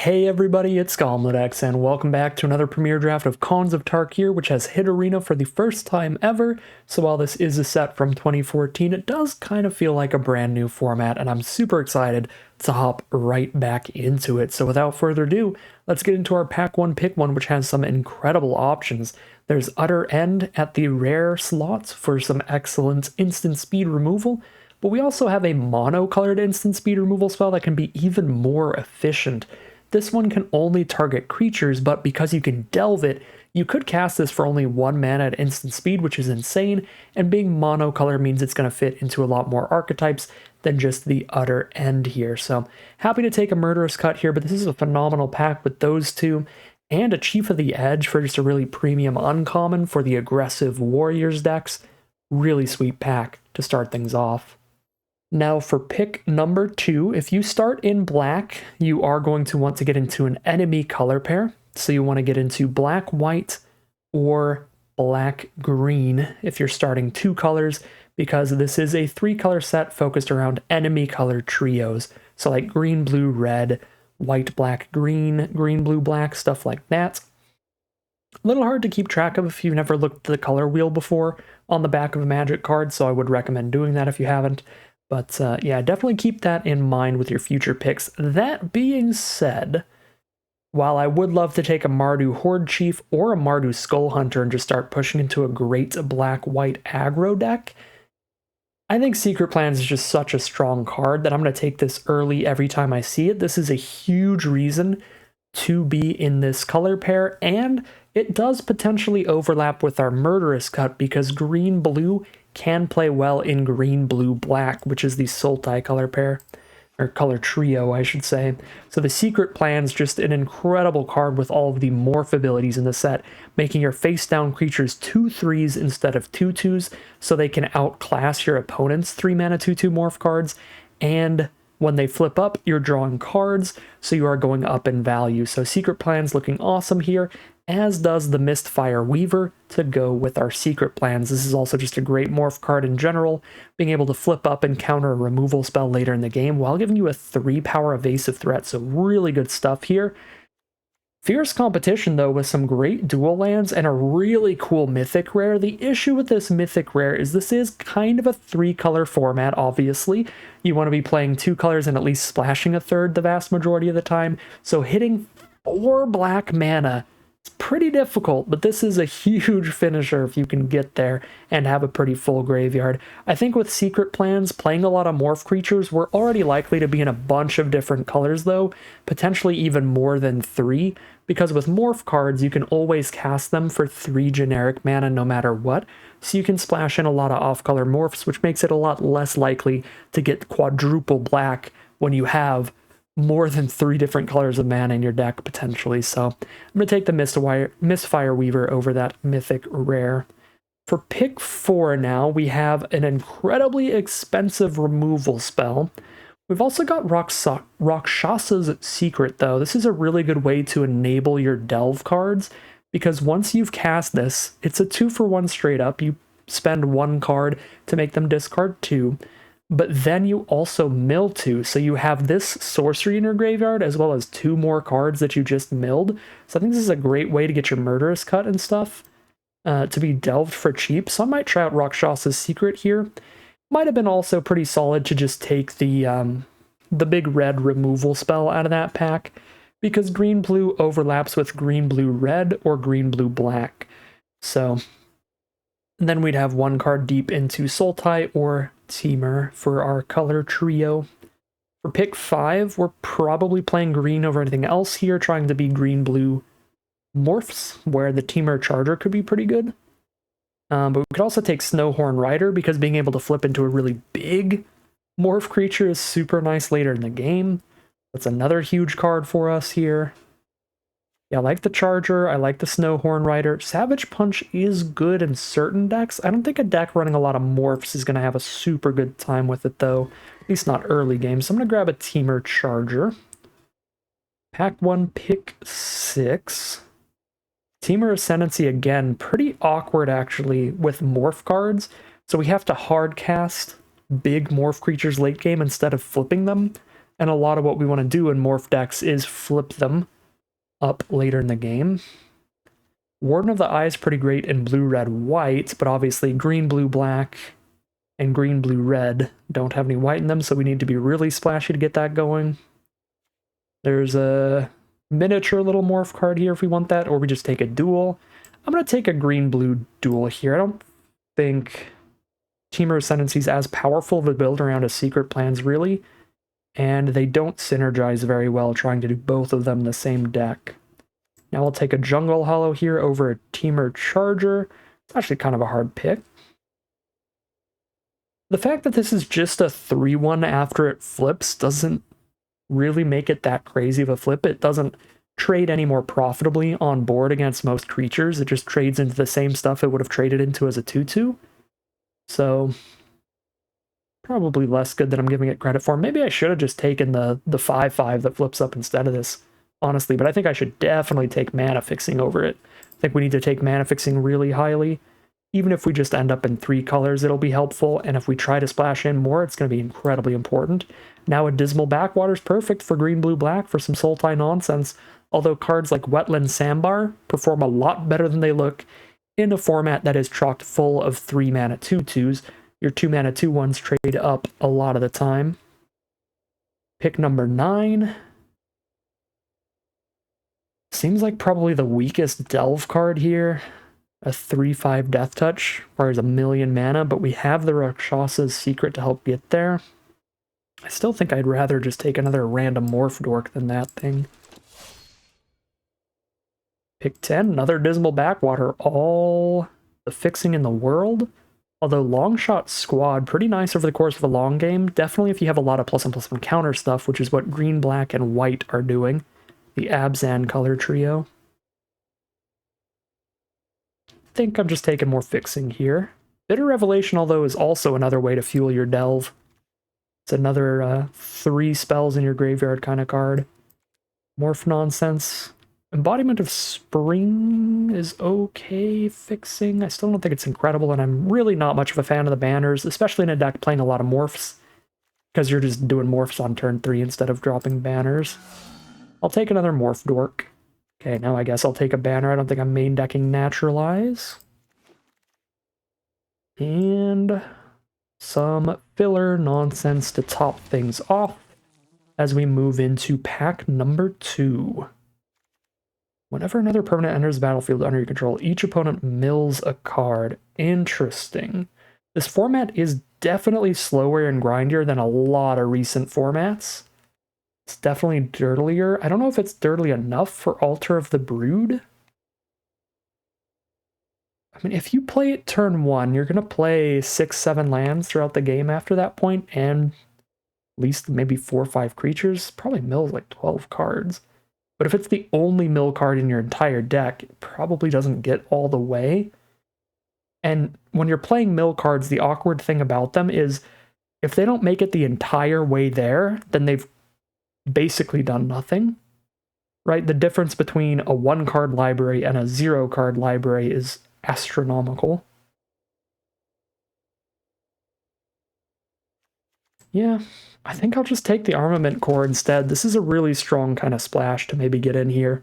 Hey everybody, it's GoblinX, and welcome back to another premiere draft of Khans of Tarkir, which has hit Arena for the first time ever. So while this is a set from 2014, it does kind of feel like a brand new format, and I'm super excited to hop right back into it. So without further ado, let's get into our Pack 1 Pick 1, which has some incredible options. There's Utter End at the rare slots for some excellent instant speed removal, but we also have a mono-colored instant speed removal spell that can be even more efficient. This one can only target creatures, but because you can delve it, you could cast this for only 1 mana at instant speed, which is insane, and being monocolor means it's going to fit into a lot more archetypes than just the Utter End here. So happy to take a Murderous Cut here, but this is a phenomenal pack with those two, and a Chief of the Edge for just a really premium uncommon for the aggressive Warriors decks. Really sweet pack to start things off. Now for pick number 2, if you start in black, you are going to want to get into an enemy color pair. So you want to get into black-white or black-green if you're starting 2 colors, because this is a 3-color set focused around enemy color trios. So like green, blue, red, white, black, green, blue, black, stuff like that. A little hard to keep track of if you've never looked at the color wheel before on the back of a Magic card, so I would recommend doing that if you haven't. But yeah, definitely keep that in mind with your future picks. That being said, while I would love to take a Mardu Horde Chief or a Mardu Skull Hunter and just start pushing into a great black-white aggro deck, I think Secret Plans is just such a strong card that I'm going to take this early every time I see it. This is a huge reason to be in this color pair, and it does potentially overlap with our Murderous Cut because green-blue can play well in green, blue, black, which is the Sultai color pair, or color trio, I should say. So the Secret Plan's just an incredible card with all of the morph abilities in the set, making your face-down creatures 2/3s instead of 2/2s, so they can outclass your opponent's 3-mana 2/2 morph cards, and when they flip up, you're drawing cards, so you are going up in value. So Secret Plan's looking awesome here, as does the Mistfire Weaver to go with our Secret Plans. This is also just a great morph card in general, being able to flip up and counter a removal spell later in the game while giving you a 3-power evasive threat, so really good stuff here. Fierce competition, though, with some great dual lands and a really cool Mythic Rare. The issue with this Mythic Rare is this is kind of a 3-color format, obviously. You want to be playing 2 colors and at least splashing a third the vast majority of the time, so hitting 4 black mana, it's pretty difficult, but this is a huge finisher if you can get there and have a pretty full graveyard. I think with Secret Plans, playing a lot of morph creatures, we're already likely to be in a bunch of different colors though, potentially even more than 3, because with morph cards, you can always cast them for 3 generic mana no matter what, so you can splash in a lot of off-color morphs, which makes it a lot less likely to get quadruple black when you have more than 3 different colors of mana in your deck, potentially. So I'm going to take the Mistfire Weaver over that Mythic Rare. For pick 4 now, we have an incredibly expensive removal spell. We've also got Rakshasa's Secret, though. This is a really good way to enable your delve cards, because once you've cast this, it's a 2-for-1 straight up. You spend 1 card to make them discard 2. But then you also mill 2, so you have this sorcery in your graveyard as well as 2 more cards that you just milled. So I think this is a great way to get your Murderous Cut and stuff to be delved for cheap. So I might try out Rakshasa's Secret here. Might have been also pretty solid to just take the big red removal spell out of that pack, because green-blue overlaps with green-blue-red or green-blue-black. So and then we'd have 1 card deep into Sultai or Temur for our color trio. For pick 5, we're probably playing green over anything else here, trying to be green-blue morphs, where the Temur Charger could be pretty good. But we could also take Snowhorn Rider, because being able to flip into a really big morph creature is super nice later in the game. That's another huge card for us here. Yeah, I like the Charger, I like the Snowhorn Rider. Savage Punch is good in certain decks. I don't think a deck running a lot of morphs is going to have a super good time with it, though. At least not early game. So I'm going to grab a Temur Charger. Pack 1, pick 6. Temur Ascendancy again, pretty awkward actually with morph cards. So we have to hard cast big morph creatures late game instead of flipping them. And a lot of what we want to do in Morph decks is flip them up later in the game. Warden of the Eye is pretty great in blue, red, white, but obviously green, blue, black, and green, blue, red don't have any white in them, so we need to be really splashy to get that going. There's a miniature little morph card here if we want that, or we just take a duel. I'm going to take a green-blue duel here. I don't think Temur Ascendancy is as powerful of a build around as Secret Plans, really, and they don't synergize very well trying to do both of them in the same deck. Now I'll take a Jungle Hollow here over a Temur Charger. It's actually kind of a hard pick. The fact that this is just a 3-1 after it flips doesn't really make it that crazy of a flip. It doesn't trade any more profitably on board against most creatures. It just trades into the same stuff it would have traded into as a 2-2. So probably less good than I'm giving it credit for. Maybe I should have just taken the 5-5 that flips up instead of this, honestly, but I think I should definitely take Mana Fixing over it. I think we need to take Mana Fixing really highly. Even if we just end up in 3 colors, it'll be helpful, and if we try to splash in more, it's going to be incredibly important. Now a Dismal Backwater's perfect for green, blue, black for some Sultai nonsense, although cards like Wetland Sandbar perform a lot better than they look in a format that is chocked full of 3-mana 2/2s. Your 2-mana 2/1s trade up a lot of the time. Pick number 9. Seems like probably the weakest Delve card here. A 3/5 Death Touch requires 1,000,000 mana, but we have the Rakshasa's Secret to help get there. I still think I'd rather just take another random Morph Dork than that thing. Pick 10, another Dismal Backwater, all the fixing in the world. Although Longshot Squad, pretty nice over the course of a long game. Definitely if you have a lot of +1/+1 counter stuff, which is what green, black, and white are doing. The Abzan color trio. I think I'm just taking more fixing here. Bitter Revelation, although, is also another way to fuel your Delve. It's another 3 spells in your graveyard kind of card. Morph Nonsense. Embodiment of Spring is okay fixing. I still don't think it's incredible, and I'm really not much of a fan of the banners, especially in a deck playing a lot of morphs, because you're just doing morphs on turn 3 instead of dropping banners. I'll take another Morph Dork. Okay, now I guess I'll take a banner. I don't think I'm main decking Naturalize. And some filler nonsense to top things off as we move into pack number 2. Whenever another permanent enters the battlefield under your control, each opponent mills a card. Interesting. This format is definitely slower and grindier than a lot of recent formats. It's definitely dirtier. I don't know if it's dirty enough for Altar of the Brood. I mean, if you play it turn 1, you're going to play 6-7 lands throughout the game after that point, and at least maybe 4 or 5 creatures. Probably mills like 12 cards. But if it's the only mill card in your entire deck, it probably doesn't get all the way. And when you're playing mill cards, the awkward thing about them is if they don't make it the entire way there, then they've basically done nothing, right? The difference between a 1-card library and a 0-card library is astronomical. Yeah, I think I'll just take the Armament Core instead. This is a really strong kind of splash to maybe get in here.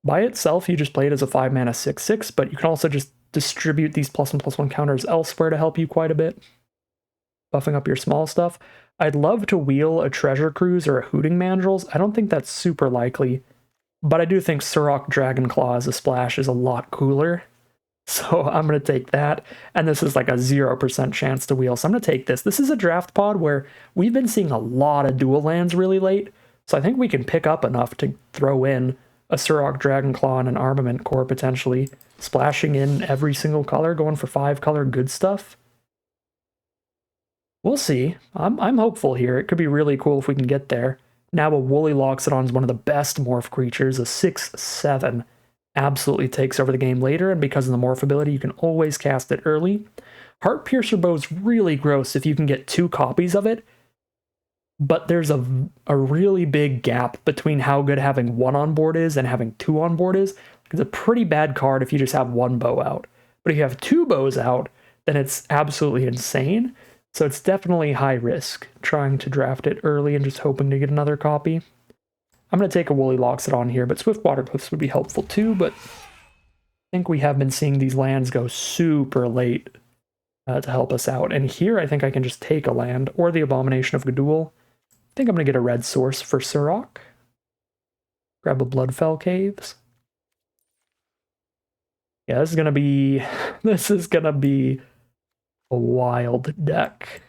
By itself, you just play it as a 5-mana 6/6, but you can also just distribute these +1/+1 counters elsewhere to help you quite a bit, buffing up your small stuff. I'd love to wheel a Treasure Cruise or a Hooting Mandrills. I don't think that's super likely, but I do think Surok Dragonclaw as a splash is a lot cooler. So I'm going to take that, and this is like a 0% chance to wheel, so I'm going to take this. This is a draft pod where we've been seeing a lot of dual lands really late, so I think we can pick up enough to throw in a Surok Dragonclaw and an Armament Core potentially, splashing in every single color, going for 5-color good stuff. We'll see. I'm hopeful here. It could be really cool if we can get there. Now a Woolly Loxodon is one of the best morph creatures, a 6/7. Absolutely takes over the game later, and because of the morph ability, you can always cast it early. Heart Piercer Bow is really gross if you can get 2 copies of it, but there's a really big gap between how good having 1 on board is and having 2 on board is. It's a pretty bad card if you just have 1 bow out. But if you have 2 bows out, then it's absolutely insane. So it's definitely high risk trying to draft it early and just hoping to get another copy. I'm going to take a Woolly Loxodon here, but Swiftwater Cliffs would be helpful too, but I think we have been seeing these lands go super late to help us out. And here I think I can just take a land, or the Abomination of Gudul. I think I'm going to get a red source for Surrock. Grab a Bloodfell Caves. Yeah, this is going to be a wild deck.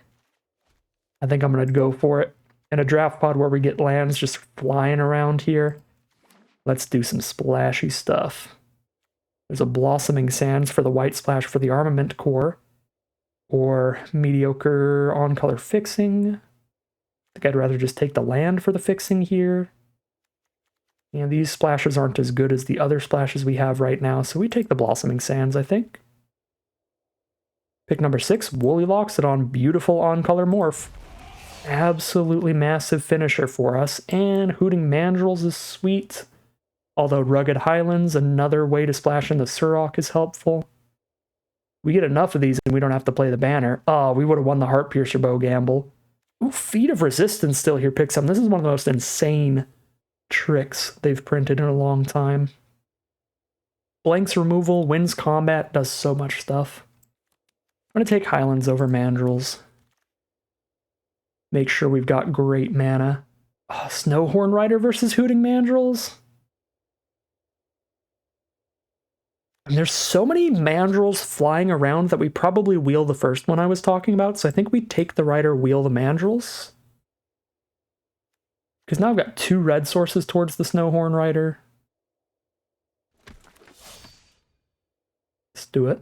I think I'm going to go for it. In a draft pod where we get lands just flying around here, let's do some splashy stuff. There's a Blossoming Sands for the white splash for the Armament Core, or mediocre on-color fixing. I think I'd rather just take the land for the fixing here. And these splashes aren't as good as the other splashes we have right now, so we take the Blossoming Sands, I think. Pick number 6, Woolly Loxodon, beautiful on-color morph. Absolutely massive finisher for us, and Hooting Mandrills is sweet. Although Rugged Highlands, another way to splash into Surrock, is helpful. We get enough of these and we don't have to play the banner. Oh, we would have won the Heart Piercer Bow gamble. Ooh, Feet of Resistance still here picks up. This is one of the most insane tricks they've printed in a long time. Blanks removal, wins combat, does so much stuff. I'm going to take Highlands over Mandrills. Make sure we've got great mana. Oh, Snowhorn Rider versus Hooting Mandrills? And there's so many Mandrills flying around that we probably wheel the first one I was talking about, so I think we take the Rider, wheel the Mandrills. Because now I've got 2 red sources towards the Snowhorn Rider. Let's do it.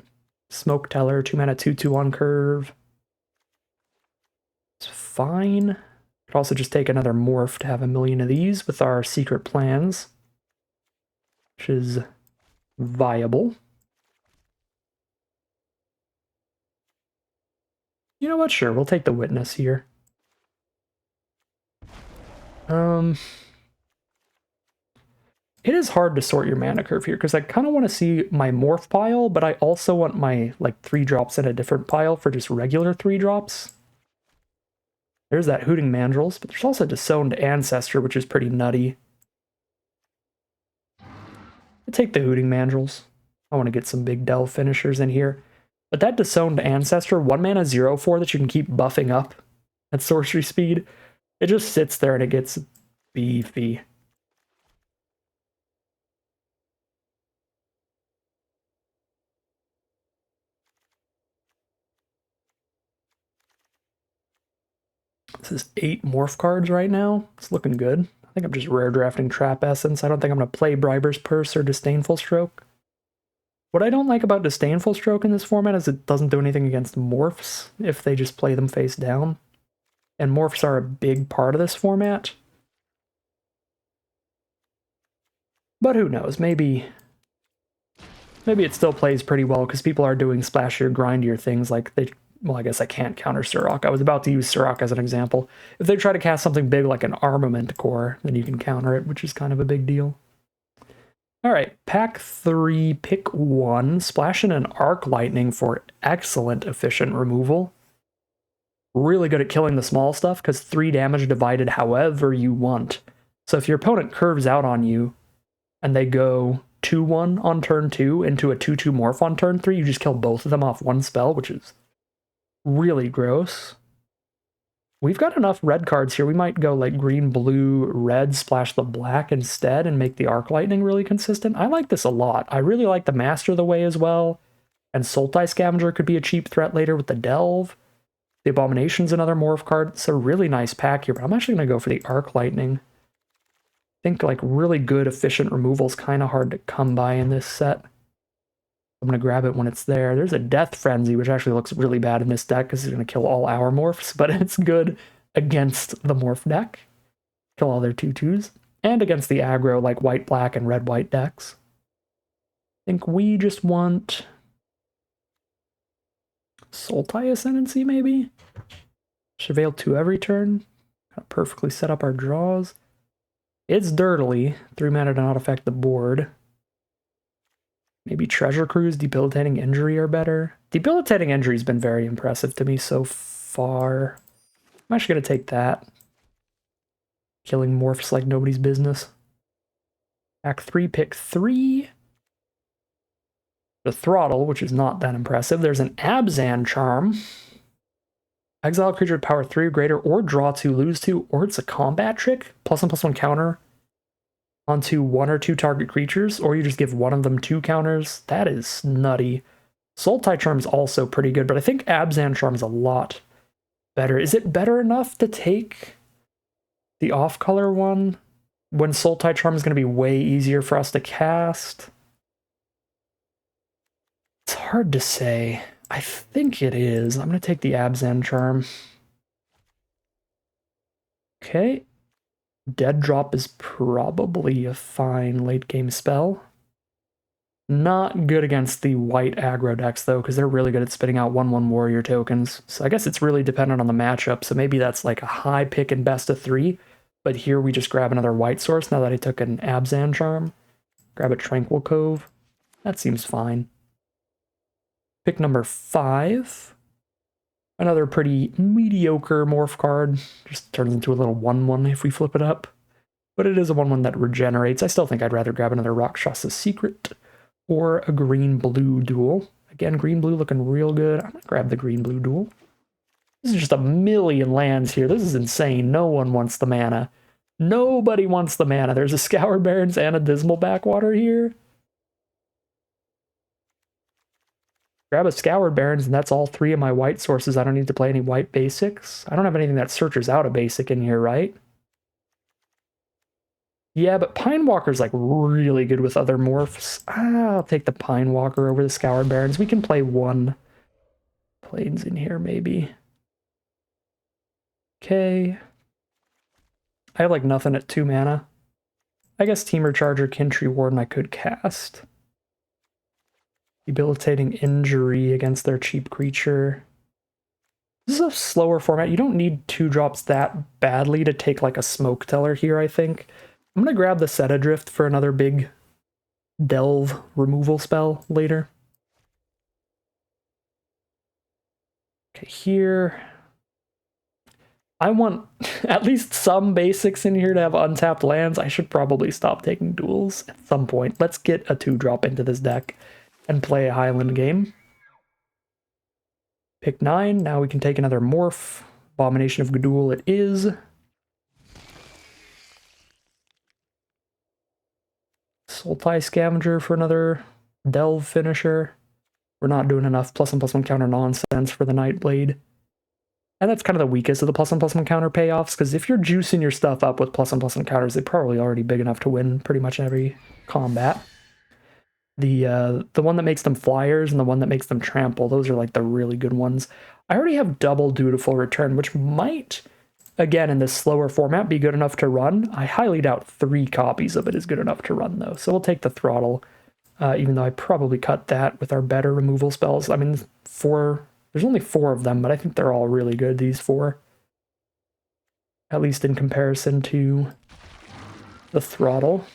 Smoke Teller, 2 mana, 2/2 on curve. It's fine. Could also just take another Morph to have a million of these with our secret plans, which is viable. You know what? Sure, we'll take the Witness here. It is hard to sort your mana curve here, because I kind of want to see my Morph pile, but I also want my, 3-drops in a different pile for just regular 3-drops. There's that Hooting Mandrills, but there's also Disowned Ancestor, which is pretty nutty. I take the Hooting Mandrills. I want to get some big delve finishers in here. But that Disowned Ancestor, 1 mana 0/4 that you can keep buffing up at sorcery speed, it just sits there and it gets beefy. This is 8 Morph cards right now. It's looking good. I think I'm just rare drafting Trap Essence. I don't think I'm going to play Briber's Purse or Disdainful Stroke. What I don't like about Disdainful Stroke in this format is it doesn't do anything against Morphs if they just play them face down. And Morphs are a big part of this format. But who knows, maybe it still plays pretty well because people are doing splashier, grindier things like they... Well, I guess I can't counter Surrock. I was about to use Surrock as an example. If they try to cast something big like an Armament Core, then you can counter it, which is kind of a big deal. Alright, pack 3, pick 1, splash in an Arc Lightning for excellent efficient removal. Really good at killing the small stuff, because 3 damage divided however you want. So if your opponent curves out on you, and they go 2/1 on turn 2 into a 2/2 Morph on turn 3, you just kill both of them off one spell, which is really gross. We've got enough red cards here. We might go green, blue, red, splash the black instead and make the Arc Lightning really consistent. I like this a lot. I really like the Master of the Way as well. And Sultai Scavenger could be a cheap threat later with the Delve. The Abomination's another Morph card. It's a really nice pack here, but I'm actually going to go for the Arc Lightning. I think really good efficient removal is kind of hard to come by in this set. I'm going to grab it when it's there. There's a Death Frenzy, which actually looks really bad in this deck because it's going to kill all our Morphs, but it's good against the Morph deck. Kill all their 2/2s. And against the aggro, white-black and red-white decks. I think we just want Sultai Ascendancy, maybe? Chevelle 2 every turn. Kind of perfectly set up our draws. It's dirtily. 3 mana to not affect the board. Maybe Treasure Cruise, Debilitating Injury are better. Debilitating Injury has been very impressive to me so far. I'm actually going to take that. Killing morphs like nobody's business. Act 3, pick 3. The throttle, which is not that impressive. There's an Abzan charm. Exile a creature with power 3 or greater, or draw 2, lose 2, or it's a combat trick. +1/+1 counter onto 1 or 2 target creatures, or you just give one of them 2 counters. That is nutty. Sultai charm's also pretty good, but I think Abzan charm's a lot better. Is it better enough to take the off-color one when Sultai charm is going to be way easier for us to cast? It's hard to say. I think it is. I'm going to take the Abzan charm. Okay. Dead Drop is probably a fine late game spell. Not good against the white aggro decks, though, because they're really good at spitting out 1/1 warrior tokens. So I guess it's really dependent on the matchup. So maybe that's like a high pick in best of 3. But here we just grab another white source now that I took an Abzan charm. Grab a Tranquil Cove. That seems fine. Pick number 5. Another pretty mediocre morph card. Just turns into a little 1/1 if we flip it up. But it is a 1/1 that regenerates. I still think I'd rather grab another Rakshasa Secret or a green-blue duel. Again, green-blue looking real good. I'm going to grab the green-blue duel. This is just a million lands here. This is insane. No one wants the mana. Nobody wants the mana. There's a Scoured Barrens and a Dismal Backwater here. Grab a Scoured Barrens, and that's all 3 of my white sources. I don't need to play any white basics. I don't have anything that searches out a basic in here, right? Yeah, but Pine Walker's like really good with other morphs. I'll take the Pine Walker over the Scoured Barrens. We can play 1 Plains in here, maybe. Okay. I have like nothing at 2 mana. I guess Teamer Charger, Kintry Warden I could cast. Debilitating Injury against their cheap creature. This is a slower format. You don't need 2 drops that badly to take like a Smoke Teller here, I think. I'm going to grab the Set Adrift for another big delve removal spell later. Okay, here. I want at least some basics in here to have untapped lands. I should probably stop taking duels at some point. Let's get a 2-drop into this deck and play a Highland game. Pick 9. Now we can take another Morph. Abomination of Gudul it is. Sultai Scavenger for another Delve finisher. We're not doing enough +1/+1 counter nonsense for the Nightblade. And that's kind of the weakest of the +1/+1 counter payoffs, because if you're juicing your stuff up with +1/+1 counters, they're probably already big enough to win pretty much every combat. The one that makes them flyers and the one that makes them trample, those are like the really good ones. I already have double Dutiful Return, which might, again, in this slower format, be good enough to run. I highly doubt 3 copies of it is good enough to run, though. So we'll take the Throttle, even though I probably cut that with our better removal spells. I mean, there's only 4 of them, but I think they're all really good, these 4. At least in comparison to the Throttle.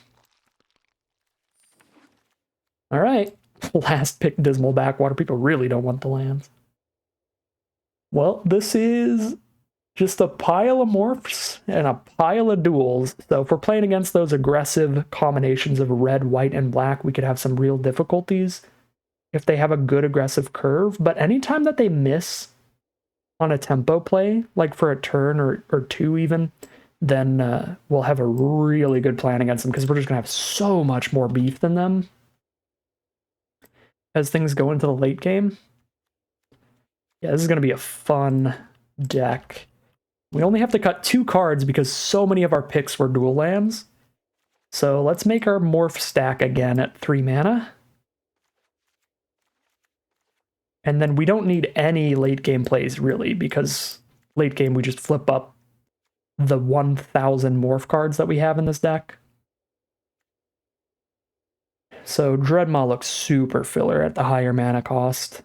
Alright, last pick Dismal Backwater. People really don't want the lands. Well, this is just a pile of morphs and a pile of duels. So if we're playing against those aggressive combinations of red, white, and black, we could have some real difficulties if they have a good aggressive curve. But anytime that they miss on a tempo play, like for a turn or 2 even, then we'll have a really good plan against them, because we're just going to have so much more beef than them as things go into the late game. Yeah, this is going to be a fun deck. We only have to cut 2 cards because so many of our picks were dual lands. So let's make our Morph stack again at 3 mana. And then we don't need any late game plays, really, because late game we just flip up the 1,000 Morph cards that we have in this deck. So Dreadmaw looks super filler at the higher mana cost.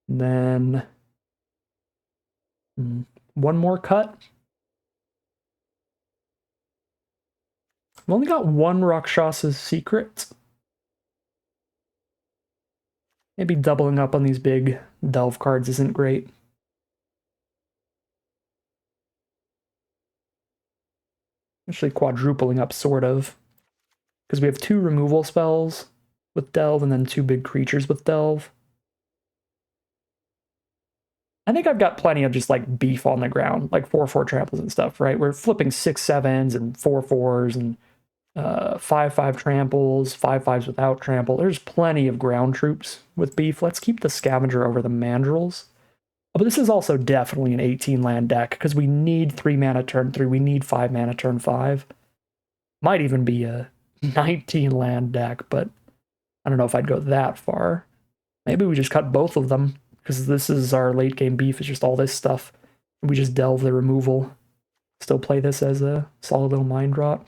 And then 1 more cut. I've only got 1 Rakshasa Secret. Maybe doubling up on these big delve cards isn't great. Actually quadrupling up, sort of. Because we have 2 removal spells with delve and then 2 big creatures with delve. I think I've got plenty of just like beef on the ground, like 4/4 tramples and stuff, right? We're flipping 6/7s and 4/4s and 5/5 tramples, 5/5s without trample. There's plenty of ground troops with beef. Let's keep the scavenger over the mandrels. Oh, but this is also definitely an 18 land deck because we need 3 mana turn 3. We need 5 mana turn 5. Might even be a 19 land deck, but I don't know if I'd go that far. Maybe we just cut both of them because this is our late game beef. It's just all this stuff. We just delve the removal. Still play this as a solid little mind rot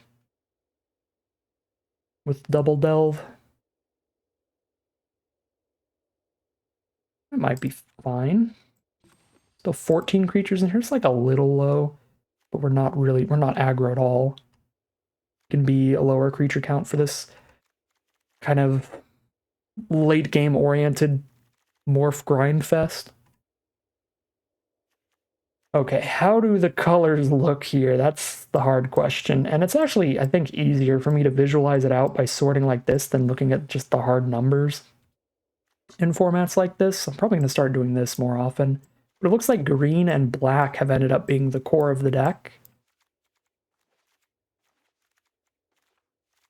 with double delve. That might be fine. Still 14 creatures in here. It's like a little low, but we're not aggro at all. Can be a lower creature count for this kind of late game oriented morph grind fest. Okay, how do the colors look here? That's the hard question. And it's actually, I think, easier for me to visualize it out by sorting like this than looking at just the hard numbers in formats like this. I'm probably going to start doing this more often. But it looks like green and black have ended up being the core of the deck.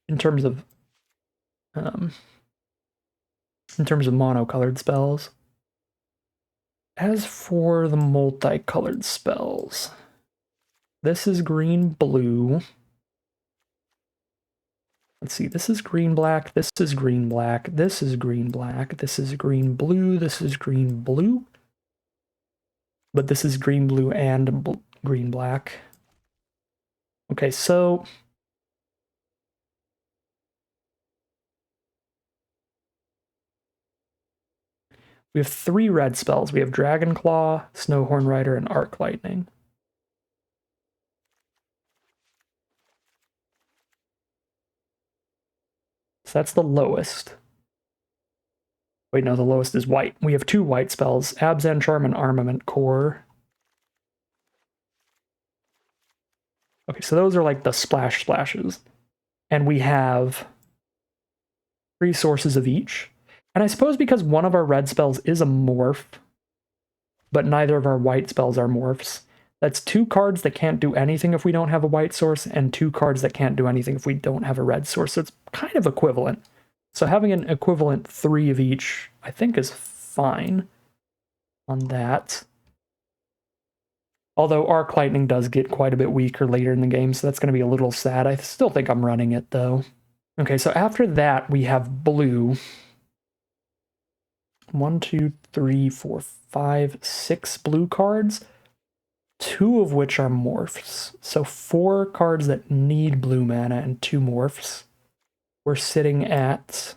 In terms of monocolored spells. As for the multicolored spells, this is green-blue. Let's see, this is green-black, this is green-black, this is green-black, this is green-blue, this is green-blue. But this is green-blue and green-black. Okay, so we have 3 red spells. We have Dragon Claw, Snowhorn Rider, and Arc Lightning. So that's the lowest. Wait, no, the lowest is white. We have 2 white spells, Abzan Charm and Armament Core. Okay, so those are like the splashes. And we have 3 sources of each. And I suppose because one of our red spells is a morph, but neither of our white spells are morphs, that's 2 cards that can't do anything if we don't have a white source, and 2 cards that can't do anything if we don't have a red source. So it's kind of equivalent. So having an equivalent 3 of each, I think, is fine on that. Although Arc Lightning does get quite a bit weaker later in the game, so that's going to be a little sad. I still think I'm running it, though. Okay, so after that, we have blue. 1, 2, 3, 4, 5, 6 blue cards, 2 of which are morphs. So 4 cards that need blue mana and 2 morphs. We're sitting at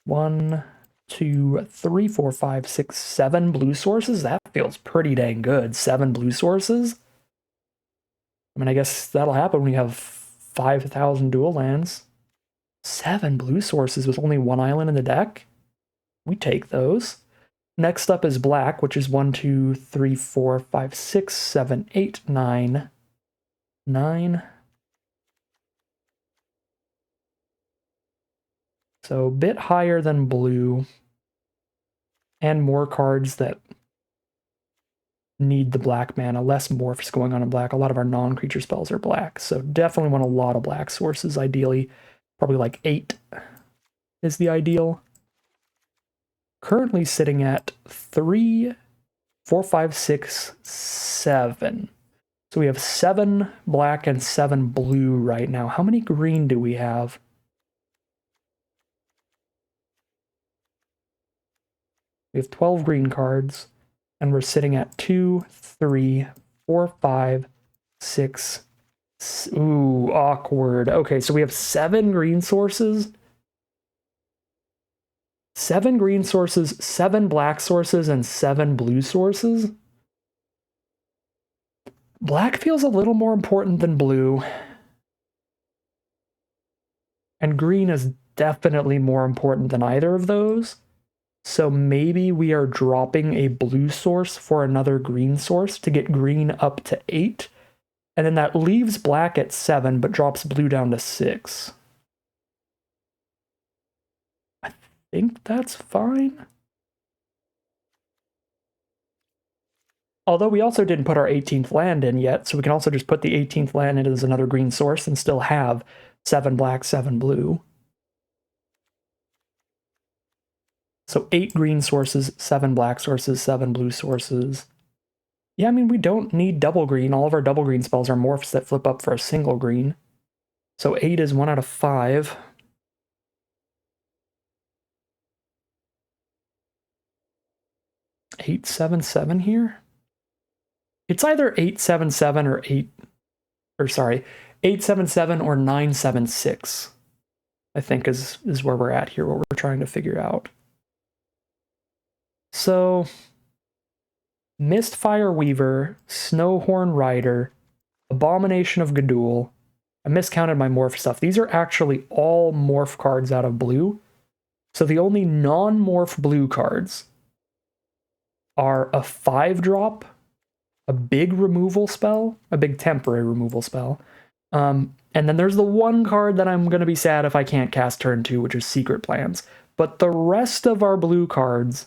1, 2, 3, 4, 5, 6, 7 blue sources. That feels pretty dang good. 7 blue sources. I mean, I guess that'll happen when you have 5,000 dual lands. 7 blue sources with only 1 island in the deck. We take those. Next up is black, which is 1, 2, 3, 4, 5, 6, 7, 8, 9. 9. So a bit higher than blue. And more cards that need the black mana. Less morphs going on in black. A lot of our non-creature spells are black. So definitely want a lot of black sources, ideally. Probably like 8 is the ideal. Currently sitting at 3, 4, 5, 6, 7. So we have 7 black and 7 blue right now. How many green do we have? We have 12 green cards, and we're sitting at 2, 3, 4, 5, 6. Ooh, awkward. Okay, so we have 7 green sources. 7 green sources, 7 black sources, and 7 blue sources. Black feels a little more important than blue. And green is definitely more important than either of those. So maybe we are dropping a blue source for another green source to get green up to 8. And then that leaves black at 7, but drops blue down to 6. I think that's fine. Although we also didn't put our 18th land in yet, so we can also just put the 18th land in as another green source and still have 7 black, 7 blue. So 8 green sources, 7 black sources, 7 blue sources. Yeah, I mean, we don't need double green. All of our double green spells are morphs that flip up for a single green. So 8 is 1 out of 5. Eight, 7, 7 here? It's either 877 or 877 or 976, I think is where we're at here, what we're trying to figure out. So, Mistfire Weaver, Snowhorn Rider, Abomination of Gadul. I miscounted my morph stuff. These are actually all morph cards out of blue. So the only non-morph blue cards are a 5-drop, a big removal spell, a big temporary removal spell. And then there's the one card that I'm going to be sad if I can't cast turn 2, which is Secret Plans. But the rest of our blue cards,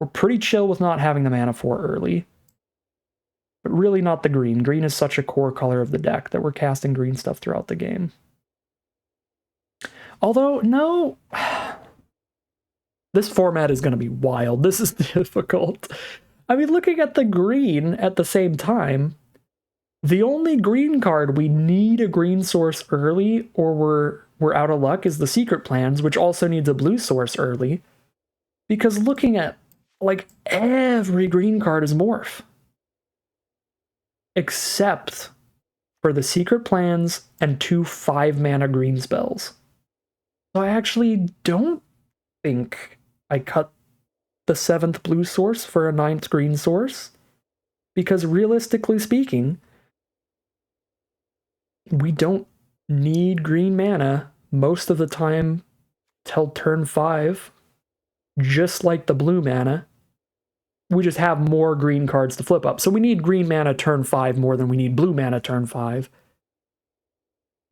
we're pretty chill with not having the mana for early. But really not the green. Green is such a core color of the deck that we're casting green stuff throughout the game. Although, no... This format is going to be wild. This is difficult. I mean, looking at the green at the same time, the only green card we need a green source early or we're out of luck is the Secret Plans, which also needs a blue source early. Because looking at, like, every green card is morph. Except for the Secret Plans and 2 5-mana green spells. So I actually don't think I cut the 7th blue source for a 9th green source. Because realistically speaking, we don't need green mana most of the time till turn 5, just like the blue mana. We just have more green cards to flip up. So we need green mana turn 5 more than we need blue mana turn 5.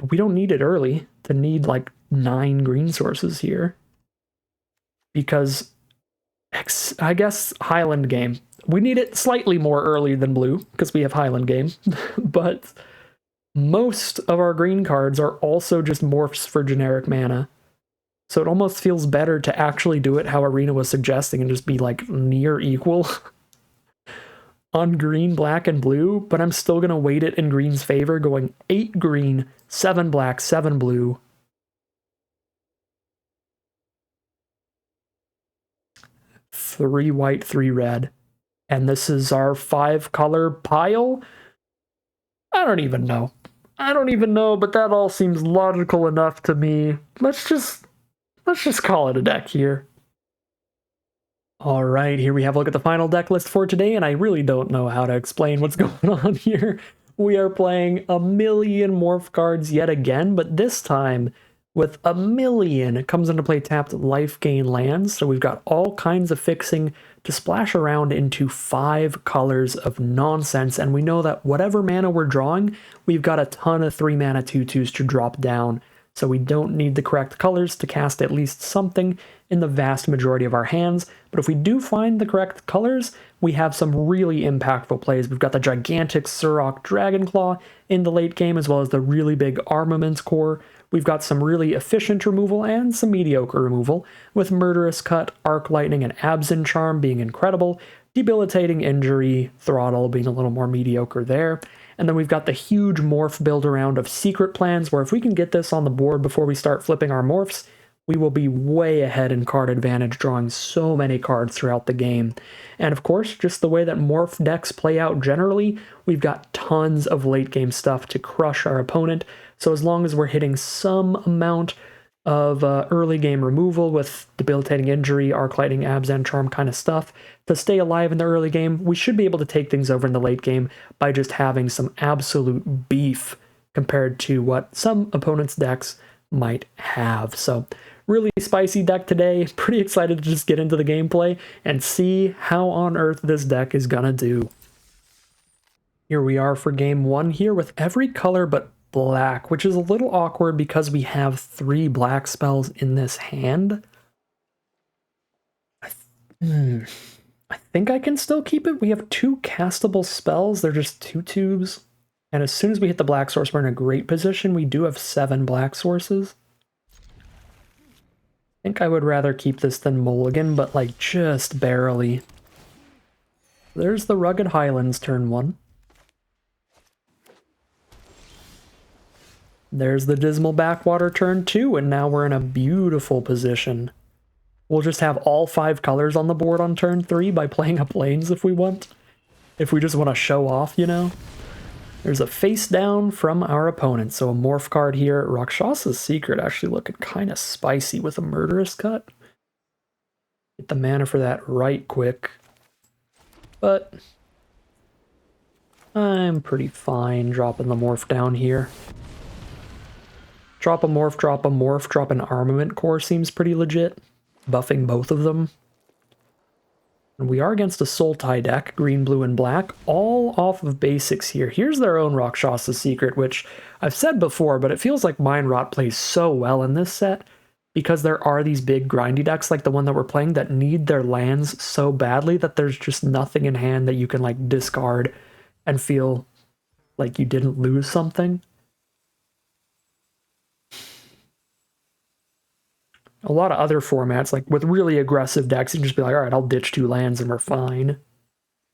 But we don't need it early to need like 9 green sources here. Because, I guess, Highland Game. We need it slightly more early than blue, because we have Highland Game. But most of our green cards are also just morphs for generic mana. So it almost feels better to actually do it how Arena was suggesting and just be like near equal on green, black, and blue, but I'm still going to weight it in green's favor, going 8 green, 7 black, 7 blue. Three white, 3 red. And this is our 5-color pile? I don't even know. But that all seems logical enough to me. Let's just call it a deck here. Alright, here we have a look at the final deck list for today, and I really don't know how to explain what's going on here. We are playing a million morph cards yet again, but this time with a million. It comes into play tapped life gain lands, so we've got all kinds of fixing to splash around into 5 colors of nonsense, and we know that whatever mana we're drawing, we've got a ton of 3-mana 2/2s to drop down. So we don't need the correct colors to cast at least something in the vast majority of our hands. But if we do find the correct colors, we have some really impactful plays. We've got the gigantic Surok Dragonclaw in the late game, as well as the really big Armaments Core. We've got some really efficient removal and some mediocre removal, with Murderous Cut, Arc Lightning, and Absent Charm being incredible, Debilitating Injury, Throttle being a little more mediocre there. And then we've got the huge morph build around of Secret Plans, where if we can get this on the board before we start flipping our morphs, we will be way ahead in card advantage, drawing so many cards throughout the game. And of course, just the way that morph decks play out generally, we've got tons of late game stuff to crush our opponent. So as long as we're hitting some amount of early game removal with Debilitating Injury, Arc Lightning, Absent Charm kind of stuff to stay alive in the early game, we should be able to take things over in the late game by just having some absolute beef compared to what some opponents' decks might have. So really spicy deck today. Pretty excited to just get into the gameplay and see how on earth this deck is gonna do. Here we are for game 1 here with every color but black, which is a little awkward because we have 3 black spells in this hand. I think I can still keep it. We have 2 castable spells. They're just 2/2s. And as soon as we hit the black source, we're in a great position. We do have 7 black sources. I think I would rather keep this than mulligan, but like just barely. There's the Rugged Highlands turn 1. There's the Dismal Backwater turn 2, and now we're in a beautiful position. We'll just have all 5 colors on the board on turn 3 by playing up lanes if we want. If we just want to show off, you know? There's a face down from our opponent, so a Morph card here. Rakshasa's Secret actually looking kind of spicy with a Murderous Cut. Get the mana for that right quick. But I'm pretty fine dropping the Morph down here. Drop a Morph, drop an Armament Core seems pretty legit. Buffing both of them. And we are against a Sultai deck, green, blue, and black, all off of basics here. Here's their own Rakshasa's Secret, which I've said before, but it feels like Mind Rot plays so well in this set because there are these big grindy decks like the one that we're playing that need their lands so badly that there's just nothing in hand that you can like discard and feel like you didn't lose something. A lot of other formats, like with really aggressive decks, you can just be like, all right, I'll ditch 2 lands and we're fine.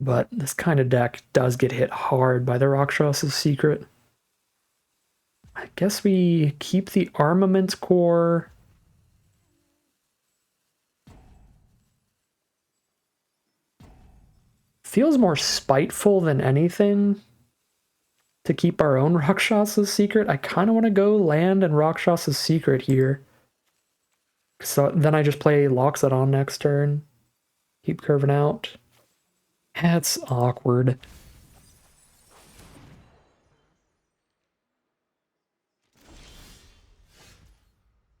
But this kind of deck does get hit hard by the Rakshasa's Secret. I guess we keep the Armament Core. Feels more spiteful than anything to keep our own Rakshasa's Secret. I kind of want to go land and Rakshasa's Secret here. So then I just play Loxodon next turn. Keep curving out. That's awkward.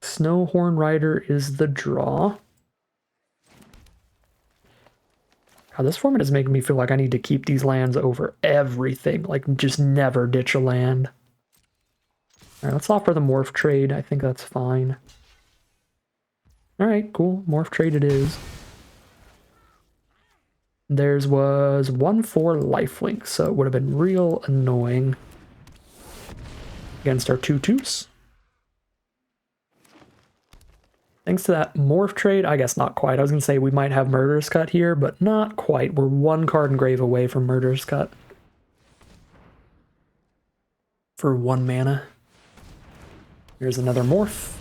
Snowhorn Rider is the draw. God, this format is making me feel like I need to keep these lands over everything. Like, just never ditch a land. Alright, let's offer the Morph trade. I think that's fine. Alright, cool. Morph trade it is. Theirs was 1/4 lifelink, so it would have been real annoying against our 2/2s. Thanks to that Morph trade, I guess not quite. I was going to say we might have Murderous Cut here, but not quite. We're 1 card engrave away from Murderous Cut. For 1 mana. Here's another Morph.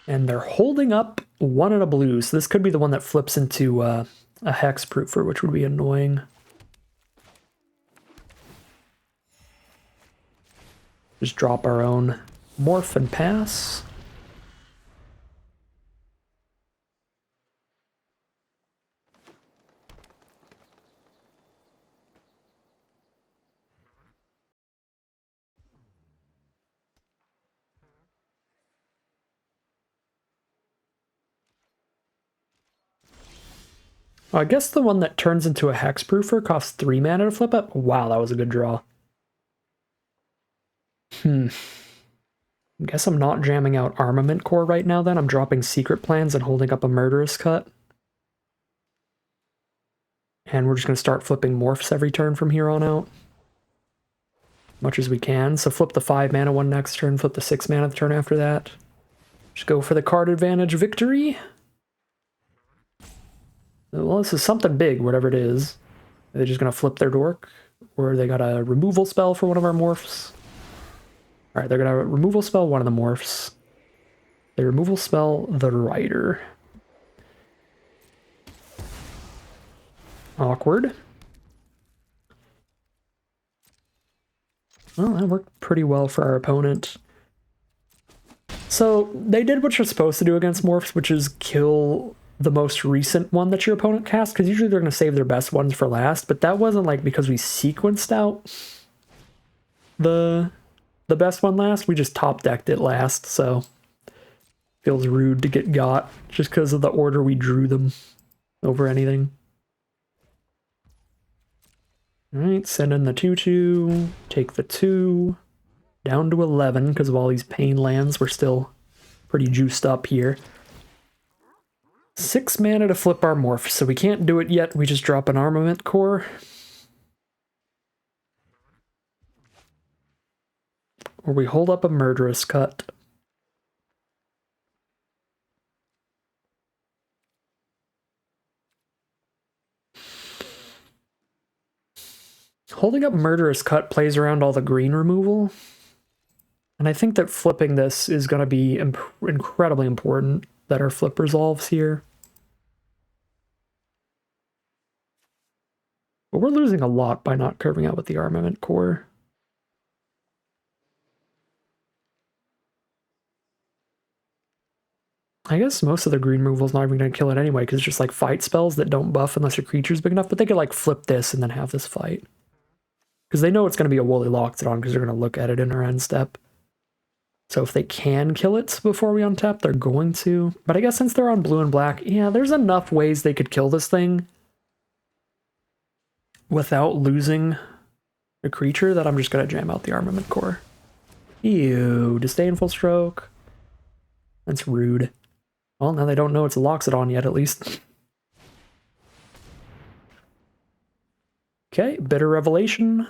And they're holding up 1 and a blue, so this could be the one that flips into a Hexproofer, which would be annoying. Just drop our own Morph and pass. I guess the one that turns into a Hexproofer costs 3 mana to flip up. Wow, that was a good draw. I guess I'm not jamming out Armament Core right now then. I'm dropping Secret Plans and holding up a Murderous Cut. And we're just going to start flipping Morphs every turn from here on out. Much as we can. So flip the 5 mana one next turn, flip the 6 mana the turn after that. Just go for the card advantage victory. Well, this is something big, whatever it is. Are they just going to flip their dork? Or they got a removal spell for one of our Morphs? Alright, they're going to removal spell one of the Morphs. They removal spell the Rider. Awkward. Well, that worked pretty well for our opponent. So, they did what you're supposed to do against Morphs, which is kill the most recent one that your opponent cast, because usually they're going to save their best ones for last, but that wasn't like because we sequenced out the the best one last. We just top decked it last, so feels rude to get got just because of the order we drew them over anything. Alright, send in the 2/2, take the 2, down to 11 because of all these pain lands. We're still pretty juiced up here. 6 mana to flip our Morph, so we can't do it yet. We just drop an Armament Core. Or we hold up a Murderous Cut. Holding up Murderous Cut plays around all the green removal. And I think that flipping this is going to be incredibly important that our flip resolves here. But we're losing a lot by not curving out with the Armament Core. I guess most of the green removal is not even going to kill it anyway, because it's just like fight spells that don't buff unless your creature's big enough, but they could like flip this and then have this fight. Because they know it's going to be a Woolly Loxodon because they're going to look at it in our end step. So if they can kill it before we untap, they're going to. But I guess since they're on blue and black, yeah, there's enough ways they could kill this thing without losing a creature that I'm just going to jam out the Armament Core. Ew, Disdainful Stroke. That's rude. Well, now they don't know it's a Loxodon yet, at least. Okay, Bitter Revelation.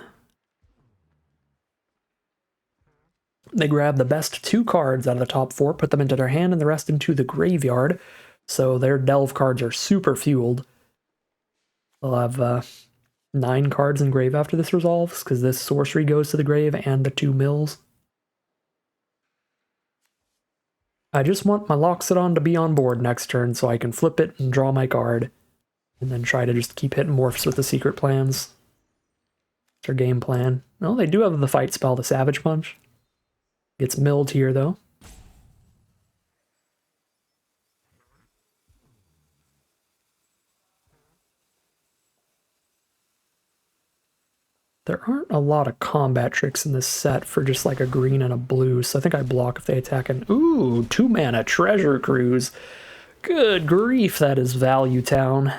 They grab the best 2 cards out of the top 4, put them into their hand, and the rest into the graveyard. So their delve cards are super fueled. They'll have 9 cards in grave after this resolves, because this sorcery goes to the grave and the 2 mills. I just want my Loxodon to be on board next turn so I can flip it and draw my card. And then try to just keep hitting Morphs with the secret plans. It's our game plan. Well, they do have the fight spell, the Savage Punch. Gets milled here, though. There aren't a lot of combat tricks in this set for just like a green and a blue, so I think I block if they attack an... Ooh, 2 mana Treasure Cruise. Good grief, that is Value Town.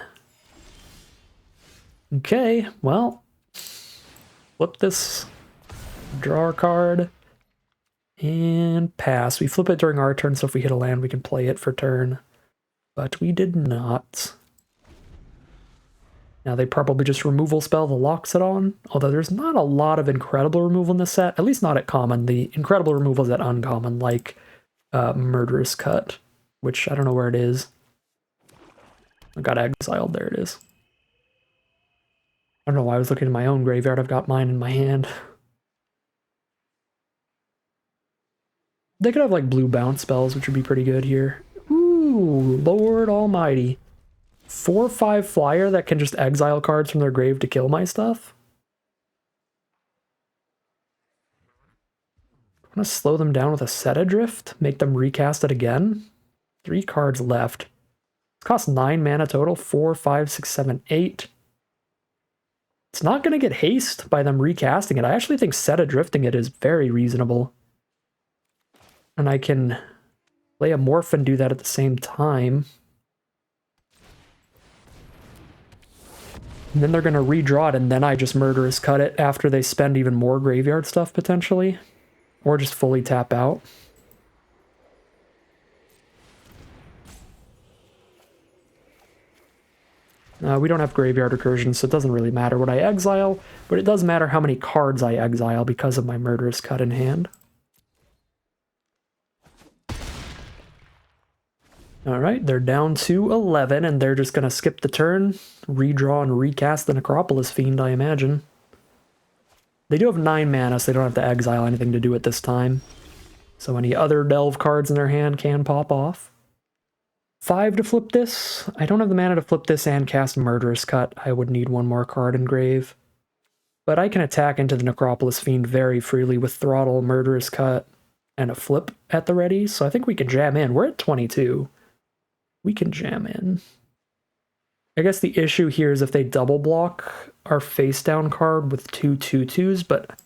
Okay, well, flip this, draw a card, and pass. We flip it during our turn, so if we hit a land, we can play it for turn. But we did not. Now they probably just removal spell the Loxodon, although there's not a lot of incredible removal in this set, at least not at common. The incredible removal is at uncommon, like Murderous Cut, which I don't know where it is. I got exiled, there it is. I don't know why I was looking in my own graveyard, I've got mine in my hand. They could have like blue bounce spells, which would be pretty good here. Ooh, Lord Almighty. 4/5 flyer that can just exile cards from their grave to kill my stuff? I'm gonna slow them down with a Set Adrift, make them recast it again. 3 cards left. It costs 9 mana total, 4, 5, 6, 7, 8. It's not gonna get haste by them recasting it. I actually think Set Adrifting it is very reasonable. And I can play a Morph and do that at the same time. And then they're going to redraw it, and then I just Murderous Cut it after they spend even more graveyard stuff, potentially. Or just fully tap out. We don't have graveyard recursion, so it doesn't really matter what I exile, but it does matter how many cards I exile because of my Murderous Cut in hand. Alright, they're down to 11, and they're just going to skip the turn, redraw and recast the Necropolis Fiend, I imagine. They do have 9 mana, so they don't have to exile anything to do it this time. So any other delve cards in their hand can pop off. 5 to flip this. I don't have the mana to flip this and cast Murderous Cut. I would need 1 more card in grave. But I can attack into the Necropolis Fiend very freely with Throttle, Murderous Cut, and a flip at the ready, so I think we can jam in. We're at 22. We can jam in. I guess the issue here is if they double block our face down card with 2/2/2s, but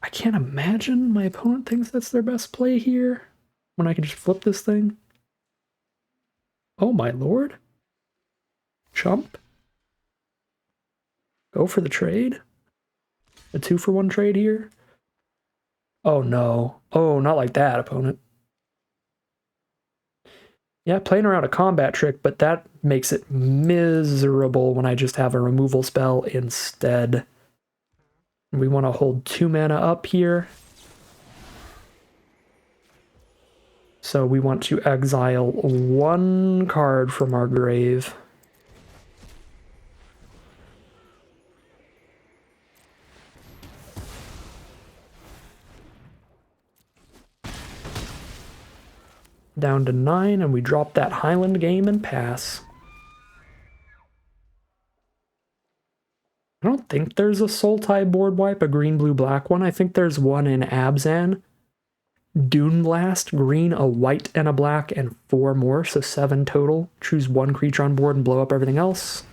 I can't imagine my opponent thinks that's their best play here when I can just flip this thing. Oh my lord. Chump. Go for the trade. A 2-for-1 trade here. Oh no. Oh, not like that, opponent. Yeah, playing around a combat trick, but that makes it miserable when I just have a removal spell instead. We want to hold 2 mana up here. So we want to exile 1 card from our grave. Down to 9, and we drop that Highland game and pass. I don't think there's a Sultai board wipe, a green-blue-black one. I think there's one in Abzan. Dune Blast, green, a white, and a black, and 4 more, so 7 total. Choose 1 creature on board and blow up everything else.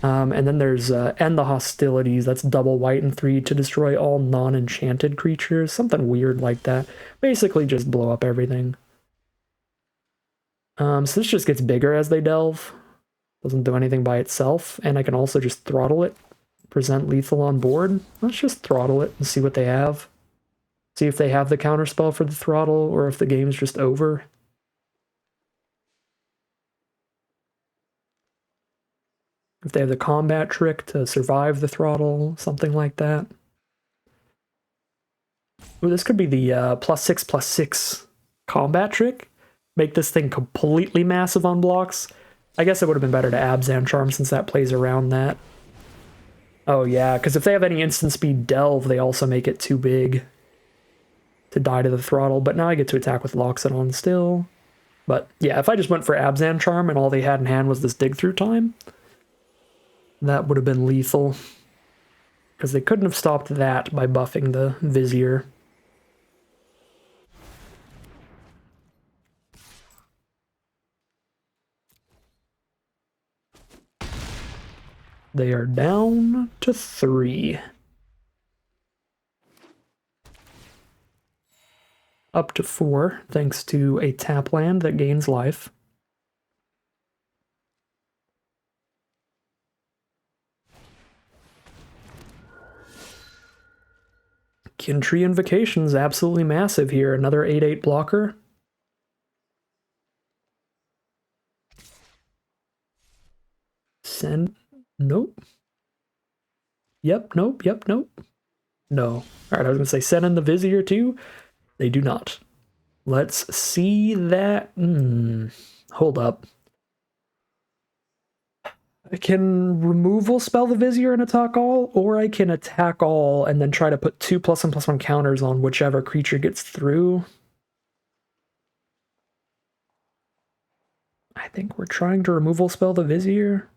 And then there's End the Hostilities. That's double white and 3 to destroy all non-enchanted creatures. Something weird like that. Basically just blow up everything. So this just gets bigger as they delve. Doesn't do anything by itself. And I can also just throttle it. Present lethal on board. Let's just throttle it and see what they have. See if they have the counterspell for the throttle or if the game's just over. If they have the combat trick to survive the throttle, something like that. Ooh, this could be the +6/+6 combat trick. Make this thing completely massive on blocks. I guess it would have been better to Abzan Charm since that plays around that. Oh yeah, because if they have any instant speed delve, they also make it too big to die to the throttle, but now I get to attack with Loxodon still. But yeah, if I just went for Abzan Charm and all they had in hand was this dig through time, that would have been lethal. Because they couldn't have stopped that by buffing the Vizier. They are down to 3. Up to 4, thanks to a tap land that gains life. Kintree Invocation's absolutely massive here. Another 8/8 blocker. Send... Nope. Yep, nope, yep, nope. No. Alright, I was going to say send in the Vizier too. They do not. Let's see that... Hold up. I can removal spell the Vizier and attack all, or I can attack all and then try to put 2 +1/+1 counters on whichever creature gets through. I think we're trying to removal spell the Vizier.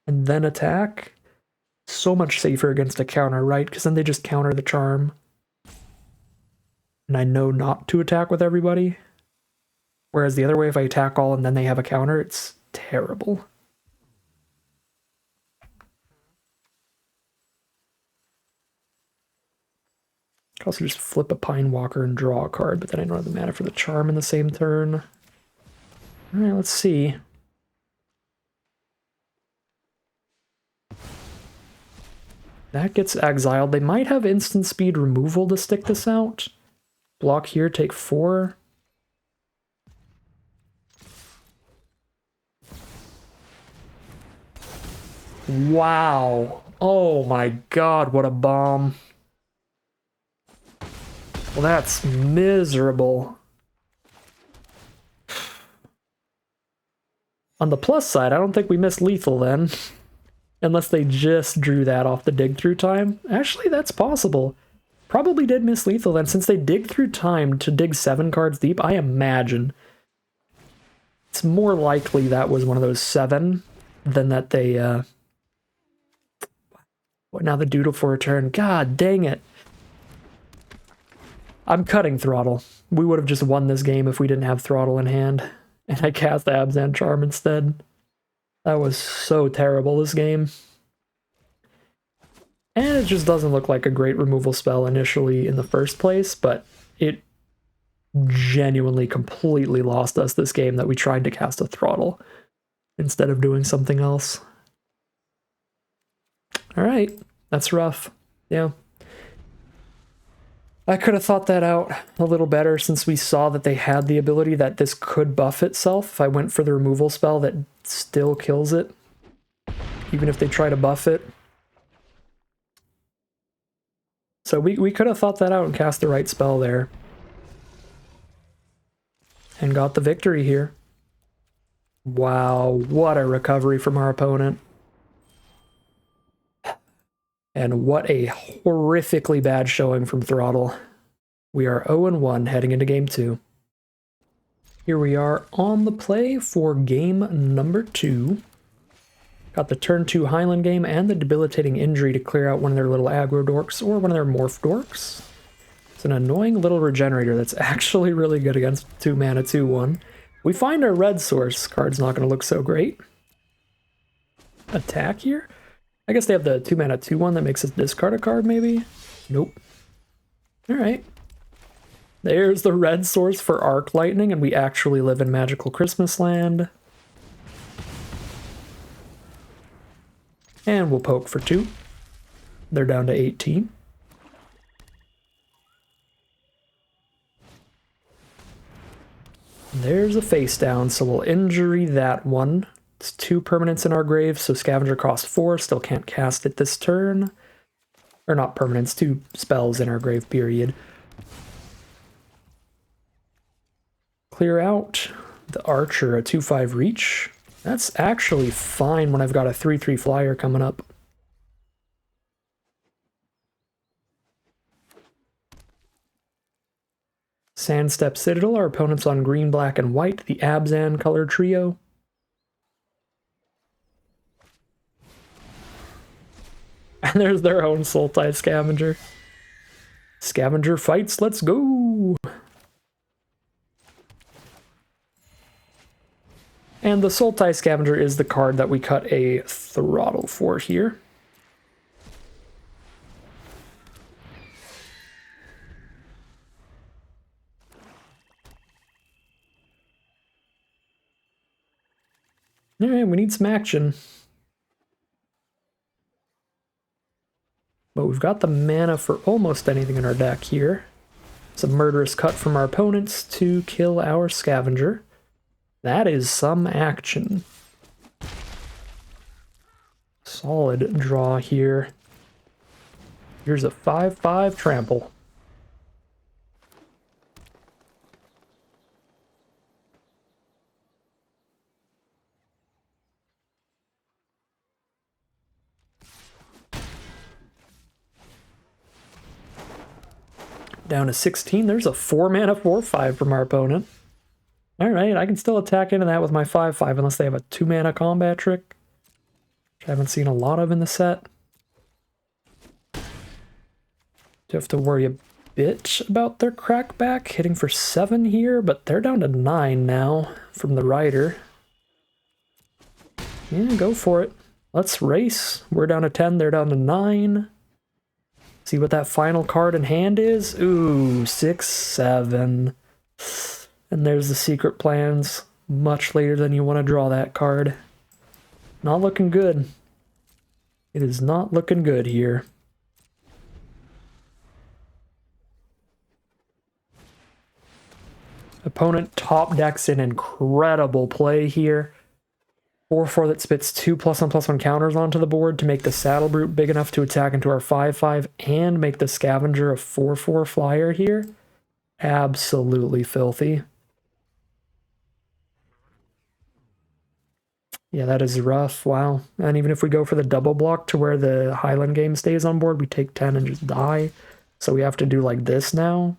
And then attack. So much safer against a counter, right? Because then they just counter the charm. And I know not to attack with everybody. Whereas the other way, if I attack all and then they have a counter, it's terrible. I can also just flip a Pine Walker and draw a card, but then I don't have the mana for the charm in the same turn. Alright, let's see. That gets exiled. They might have instant speed removal to stick this out. Block here, take 4. Wow. Oh my god, what a bomb. Well, that's miserable. On the plus side, I don't think we missed lethal then. Unless they just drew that off the dig through time. Actually, that's possible. Probably did miss lethal then, since they dig through time to dig 7 cards deep. I imagine it's more likely that was one of those 7 than that they, what, now the doodle for a turn. God dang it. I'm cutting throttle. We would have just won this game if we didn't have throttle in hand. And I cast Abzan Charm instead. That was so terrible, this game. And it just doesn't look like a great removal spell initially in the first place, but it genuinely completely lost us this game that we tried to cast a Throttle instead of doing something else. Alright, that's rough. Yeah. I could have thought that out a little better since we saw that they had the ability that this could buff itself if I went for the removal spell that still kills it, even if they try to buff it. So we could have thought that out and cast the right spell there. And got the victory here. Wow, what a recovery from our opponent. And what a horrifically bad showing from Throttle. We are 0-1 heading into game 2. Here we are on the play for game number 2. Got the turn 2 Highland game and the debilitating injury to clear out one of their little aggro dorks or one of their morph dorks. It's an annoying little regenerator that's actually really good against 2 mana 2/1. We find our red source. Card's not going to look so great. Attack here? I guess they have the 2 mana 2/1 that makes us discard a card, maybe? Nope. Alright. There's the red source for Arc Lightning, and we actually live in Magical Christmas Land. And we'll poke for 2. They're down to 18. There's a face down, so we'll injury that one. It's 2 permanents in our grave, so Scavenger costs 4, still can't cast it this turn. Or not permanents, 2 spells in our grave, period. Clear out the Archer, a 2/5 reach. That's actually fine when I've got a 3/3 flyer coming up. Sandstep Citadel, our opponent's on green, black, and white, the Abzan color trio. And there's their own Sultai Scavenger. Scavenger fights, let's go! And the Sultai Scavenger is the card that we cut a Throttle for here. Alright, we need some action. But we've got the mana for almost anything in our deck here. It's a murderous cut from our opponents to kill our Scavenger. That is some action. Solid draw here. Here's a 5/5 trample. Down to 16. There's a 4 mana 4/5 from our opponent. Alright, I can still attack into that with my 5/5 unless they have a 2 mana combat trick, which I haven't seen a lot of in the set. Do have to worry a bit about their crackback, hitting for 7 here, but they're down to 9 now from the Rider. Yeah, go for it. Let's race. We're down to 10, they're down to 9. See what that final card in hand is? Ooh, 6/7. And there's the secret plans. Much later than you want to draw that card. Not looking good. It is not looking good here. Opponent top decks an incredible play here. 4/4 that spits 2 +1/+1 counters onto the board to make the Saddle Brute big enough to attack into our 5/5 and make the Scavenger a 4/4 flyer here. Absolutely filthy. Yeah, that is rough. Wow. And even if we go for the double block to where the Highland game stays on board, we take 10 and just die. So we have to do like this now.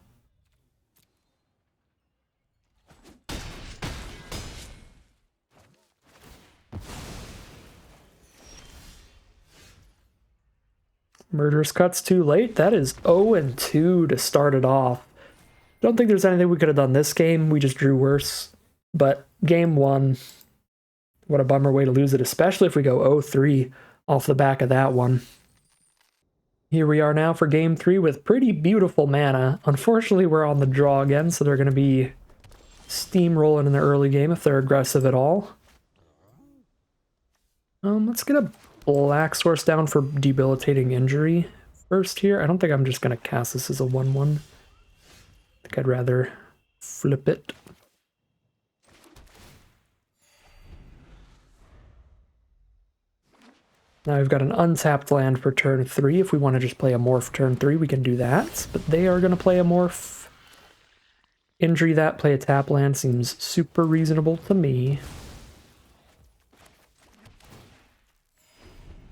Murderous Cut's too late. That is 0-2 to start it off. Don't think there's anything we could have done this game. We just drew worse. But game 1, what a bummer way to lose it, especially if we go 0-3 off the back of that one. Here we are now for game 3 with pretty beautiful mana. Unfortunately, we're on the draw again, so they're going to be steamrolling in the early game if they're aggressive at all. Let's get a black source down for debilitating injury first here. I don't think I'm just going to cast this as a 1/1. I think I'd rather flip it. Now we've got an untapped land for turn 3. If we want to just play a Morph turn 3, we can do that. But they are going to play a Morph. Injury that, play a tap land seems super reasonable to me.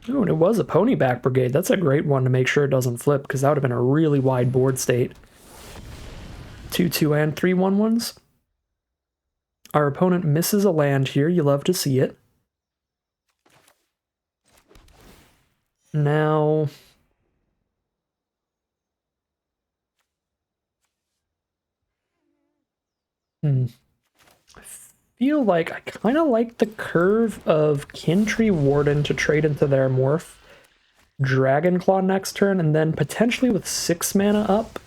Oh, and it was a Ponyback Brigade. That's a great one to make sure it doesn't flip, because that would have been a really wide board state. 2/2 and 3 1/1s. Our opponent misses a land here. You love to see it. Now... I feel like I kind of like the curve of Kintree Warden to trade into their Morph Dragonclaw next turn, and then potentially with 6 mana up,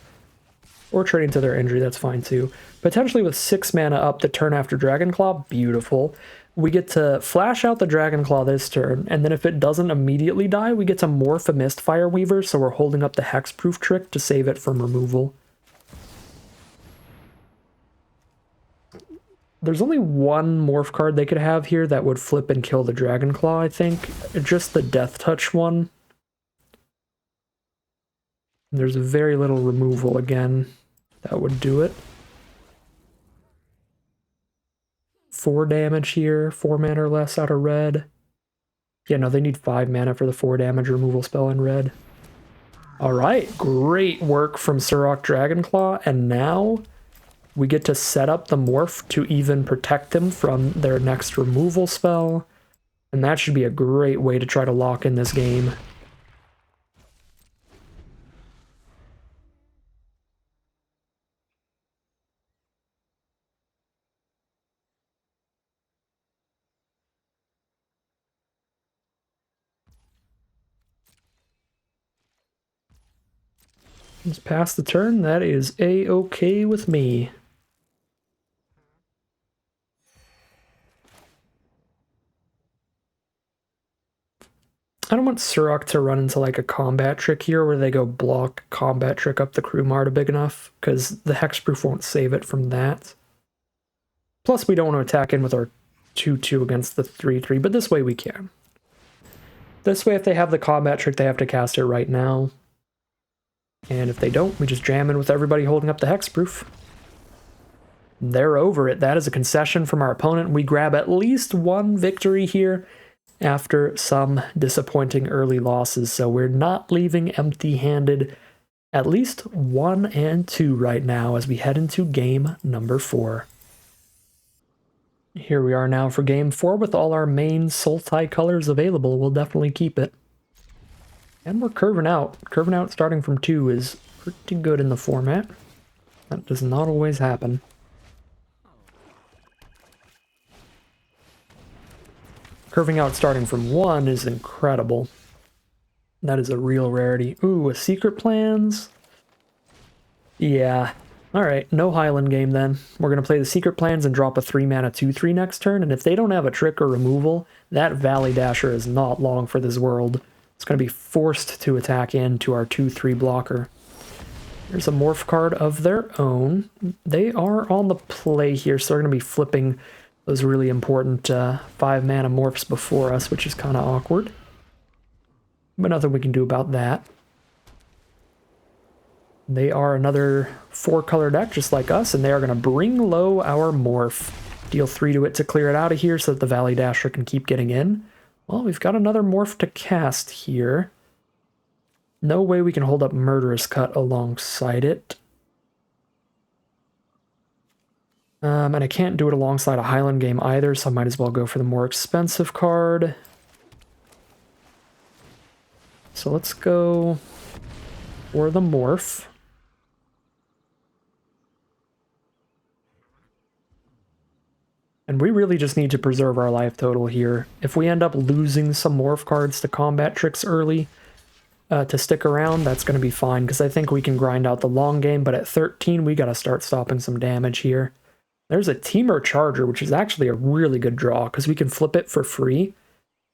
or trade into their injury, that's fine too. Potentially with 6 mana up the turn after Dragonclaw, beautiful. We get to flash out the Dragonclaw this turn, and then if it doesn't immediately die, we get to morph a Mistfire Weaver, so we're holding up the Hexproof trick to save it from removal. There's only one Morph card they could have here that would flip and kill the Dragonclaw, I think. Just the Death Touch one. There's very little removal again that would do it. 4 damage here, 4 mana or less out of red. Yeah, no, they need 5 mana for the 4 damage removal spell in red. Alright, great work from Surok Dragonclaw, and now we get to set up the Morph to even protect them from their next removal spell, and that should be a great way to try to lock in this game. Just past the turn, that is a-okay with me. I don't want Surok to run into like a combat trick here where they go block combat trick up the crew Mardu big enough, because the Hexproof won't save it from that. Plus we don't want to attack in with our 2/2 against the 3/3, but this way we can. This way if they have the combat trick, they have to cast it right now. And if they don't, we just jam in with everybody holding up the Hexproof. They're over it. That is a concession from our opponent. We grab at least one victory here after some disappointing early losses, so we're not leaving empty-handed. At least 1 and 2 right now as we head into game number 4. Here we are now for game 4 with all our main Sultai colors available. We'll definitely keep it. And we're curving out. Curving out starting from 2 is pretty good in the format. That does not always happen. Curving out starting from 1 is incredible. That is a real rarity. Ooh, a Secret Plans? Yeah. Alright, no Highland game then. We're going to play the Secret Plans and drop a 3-mana 2/3 next turn, and if they don't have a trick or removal, that Valley Dasher is not long for this world. It's going to be forced to attack into our 2/3 blocker. There's a Morph card of their own. They are on the play here, so they're going to be flipping those really important 5-mana Morphs before us, which is kind of awkward. But nothing we can do about that. They are another 4-color deck, just like us, and they are going to bring low our Morph. Deal 3 to it to clear it out of here so that the Valley Dasher can keep getting in. Well, we've got another Morph to cast here. No way we can hold up Murderous Cut alongside it. And I can't do it alongside a Highland game either, so I might as well go for the more expensive card. So let's go for the Morph. And we really just need to preserve our life total here. If we end up losing some Morph cards to combat tricks early, to stick around, that's going to be fine, because I think we can grind out the long game, but at 13, we got to start stopping some damage here. There's a Temur Charger, which is actually a really good draw, because we can flip it for free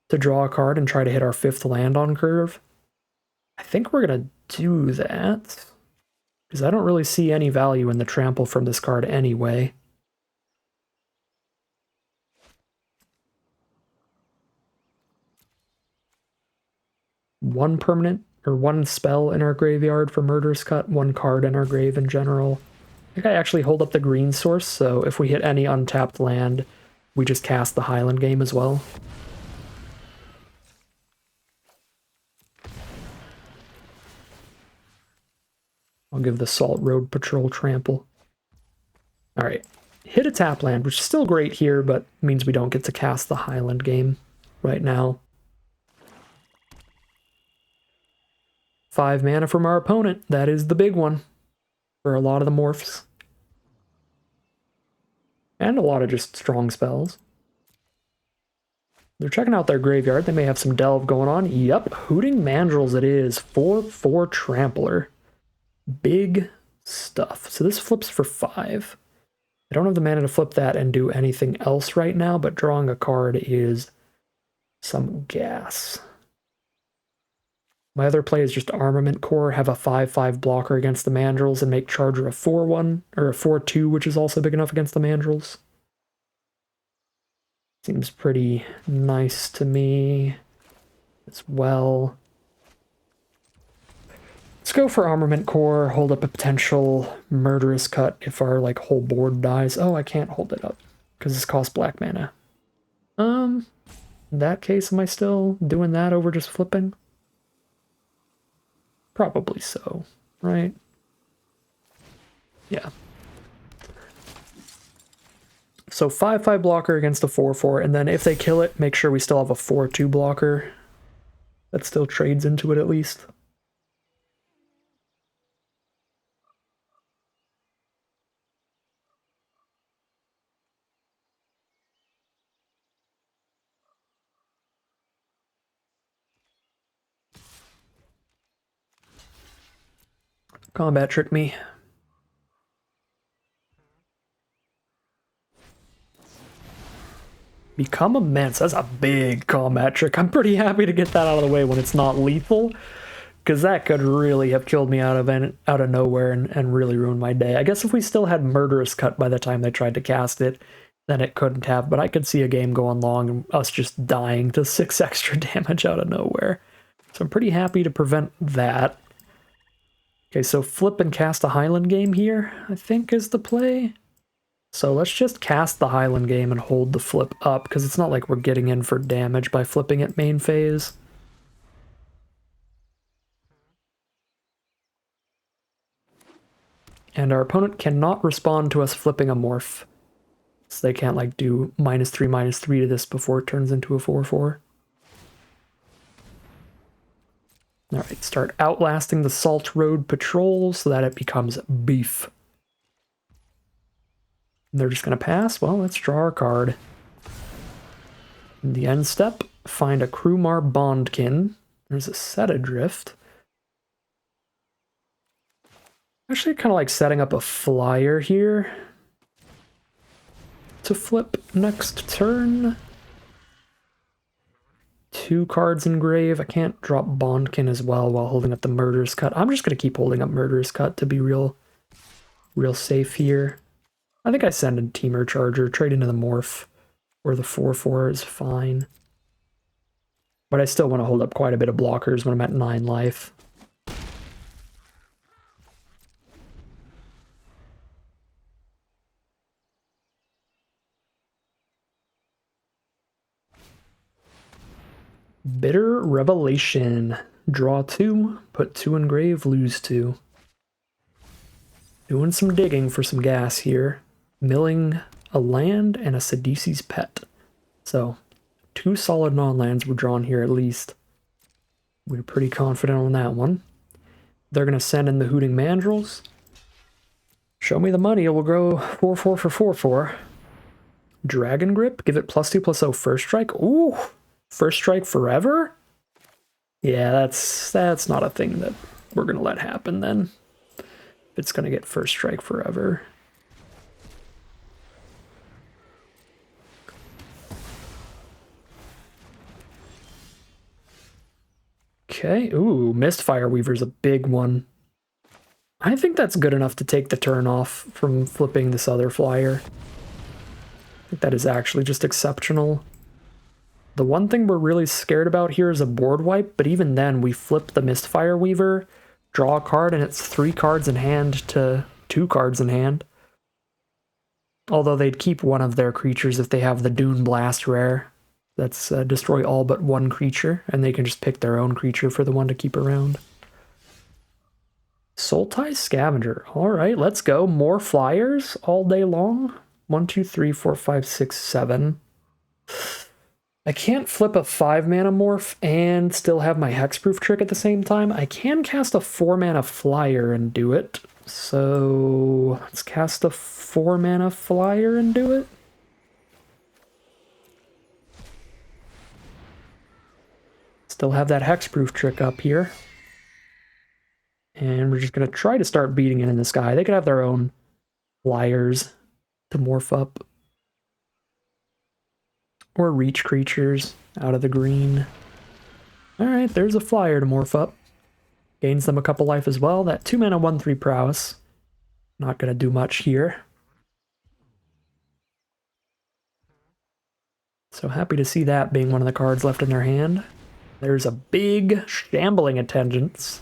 to draw a card and try to hit our 5th land on curve. I think we're going to do that, because I don't really see any value in the trample from this card anyway. One permanent, or one spell in our graveyard for Murderous Cut, one card in our grave in general. I think I actually hold up the green source, so if we hit any untapped land, we just cast the Highland Game as well. I'll give the Salt Road Patrol trample. Alright, hit a tap land, which is still great here, but means we don't get to cast the Highland Game right now. 5 mana from our opponent. That is the big one for a lot of the morphs. And a lot of just strong spells. They're checking out their graveyard. They may have some delve going on. Yep, Hooting Mandrills it is. 4/4 Trampler. Big stuff. So this flips for 5. I don't have the mana to flip that and do anything else right now, but drawing a card is some gas. My other play is just Armament Core, have a 5/5 blocker against the Mandrills, and make Charger a 4/1, or a 4/2, which is also big enough against the Mandrills. Seems pretty nice to me as well. Let's go for Armament Core, hold up a potential Murderous Cut if our whole board dies. Oh, I can't hold it up, because this costs black mana. In that case, am I still doing that over just flipping? Probably so, right? Yeah. So 5/5 blocker against a 4/4, and then if they kill it, make sure we still have a 4/2 blocker that still trades into it at least. Combat trick me. Become immense. That's a big combat trick. I'm pretty happy to get that out of the way when it's not lethal, because that could really have killed me out of nowhere and really ruined my day. I guess if we still had Murderous Cut by the time they tried to cast it, then it couldn't have, but I could see a game going long and us just dying to 6 extra damage out of nowhere. So I'm pretty happy to prevent that. Okay, so flip and cast a Highland Game here, I think is the play. So let's just cast the Highland Game and hold the flip up, because it's not like we're getting in for damage by flipping it main phase. And our opponent cannot respond to us flipping a Morph. So they can't do -3/-3 to this before it turns into a 4/4. Alright, start outlasting the Salt Road Patrol so that it becomes beef. And they're just going to pass? Well, let's draw our card. In the end step, find a Krumar Bondkin. There's a Set Adrift. Actually, kind of like setting up a flyer here to flip next turn. 2 cards in grave. I can't drop Bondkin as well while holding up the Murderous Cut. I'm just going to keep holding up Murderous Cut to be real safe here. I think I send in Temur Charger, trade into the Morph, or the 4/4 is fine. But I still want to hold up quite a bit of blockers when I'm at 9 life. Bitter Revelation. Draw 2, put 2 in grave, lose 2. Doing some digging for some gas here. Milling a land and a Sidisi's Pet. So, 2 solid non-lands were drawn here at least. We're pretty confident on that one. They're going to send in the Hooting Mandrills. Show me the money, it will go 4/4 for 4/4. Dragon Grip, give it +2/+0 first strike. Ooh! First strike forever? Yeah, that's not a thing that we're gonna let happen then. It's gonna get first strike forever. Okay, ooh, Mistfire Weaver's a big one. I think that's good enough to take the turn off from flipping this other flyer. I think that is actually just exceptional. The one thing we're really scared about here is a board wipe, but even then we flip the Mistfire Weaver, draw a card, and it's 3 cards in hand to 2 cards in hand. Although they'd keep one of their creatures if they have the Dune Blast rare. That's destroy all but 1 creature, and they can just pick their own creature for the one to keep around. Sultai Scavenger. Alright, let's go. More flyers all day long. 1, 2, 3, 4, 5, 6, 7. I can't flip a 5-mana Morph and still have my Hexproof trick at the same time. I can cast a 4-mana flyer and do it. So let's cast a 4-mana flyer and do it. Still have that Hexproof trick up here. And we're just going to try to start beating it in the sky. They could have their own flyers to morph up. Or reach creatures out of the green. Alright, there's a flyer to morph up. Gains them a couple life as well. That 2-mana 1/3 prowess. Not going to do much here. So happy to see that being one of the cards left in their hand. There's a big Shambling Attendance.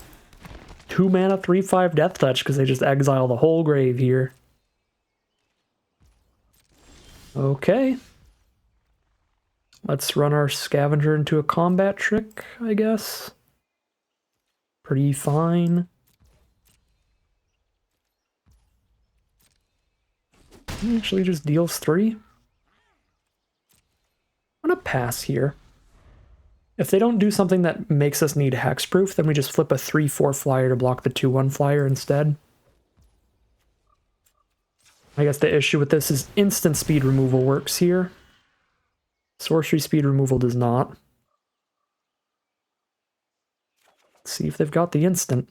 2-mana 3/5 Death Touch because they just exile the whole grave here. Okay. Let's run our Scavenger into a combat trick, I guess. Pretty fine. Actually just deals 3. I'm gonna pass here. If they don't do something that makes us need Hexproof, then we just flip a 3/4 flyer to block the 2/1 flyer instead. I guess the issue with this is instant speed removal works here. Sorcery speed removal does not. Let's see if they've got the instant.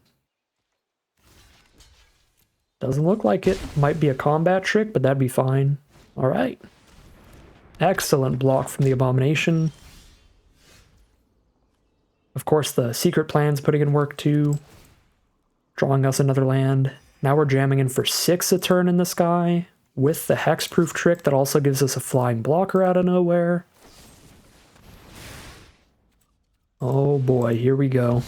Doesn't look like it. Might be a combat trick, but that'd be fine. Alright. Excellent block from the Abomination. Of course, the Secret Plan's putting in work too. Drawing us another land. Now we're jamming in for 6 a turn in the sky, with the Hexproof trick that also gives us a flying blocker out of nowhere. Oh boy, here we go.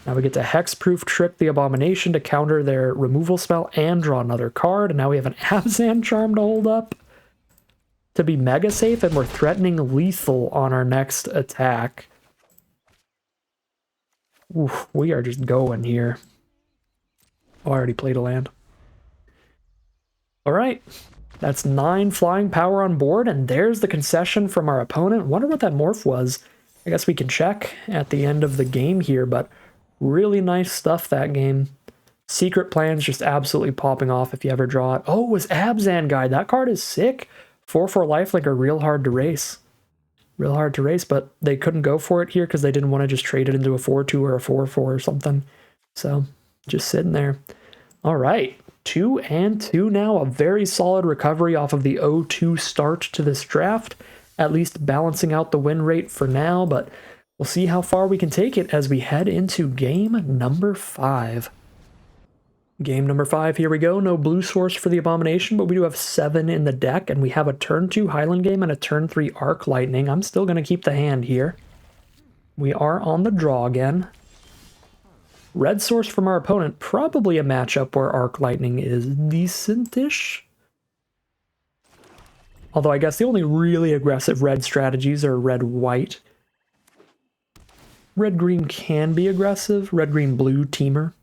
Now we get to Hexproof trick the Abomination to counter their removal spell and draw another card, and now we have an Abzan Charm to hold up to be mega safe, and we're threatening lethal on our next attack. Oof, we are just going here. Oh, I already played a land. Alright, that's 9 flying power on board, and there's the concession from our opponent. Wonder what that morph was. I guess we can check at the end of the game here, but really nice stuff that game. Secret Plan's just absolutely popping off if you ever draw it. Oh, it was Abzan Guide. That card is sick. 4/4 lifelink are real hard to race. Real hard to race, but they couldn't go for it here because they didn't want to just trade it into a 4/2 or a 4/4 or something. So, just sitting there. All right, 2-2 now. A very solid recovery off of the 0-2 start to this draft. At least balancing out the win rate for now, but we'll see how far we can take it as we head into game number 5. Game number 5, here we go. No blue source for the Abomination, but we do have 7 in the deck, and we have a turn 2 Highland Game and a turn 3 Arc Lightning. I'm still going to keep the hand here. We are on the draw again. Red source from our opponent, probably a matchup where Arc Lightning is decent-ish. Although I guess the only really aggressive red strategies are red-white. Red-green can be aggressive. Red-green-blue teamer.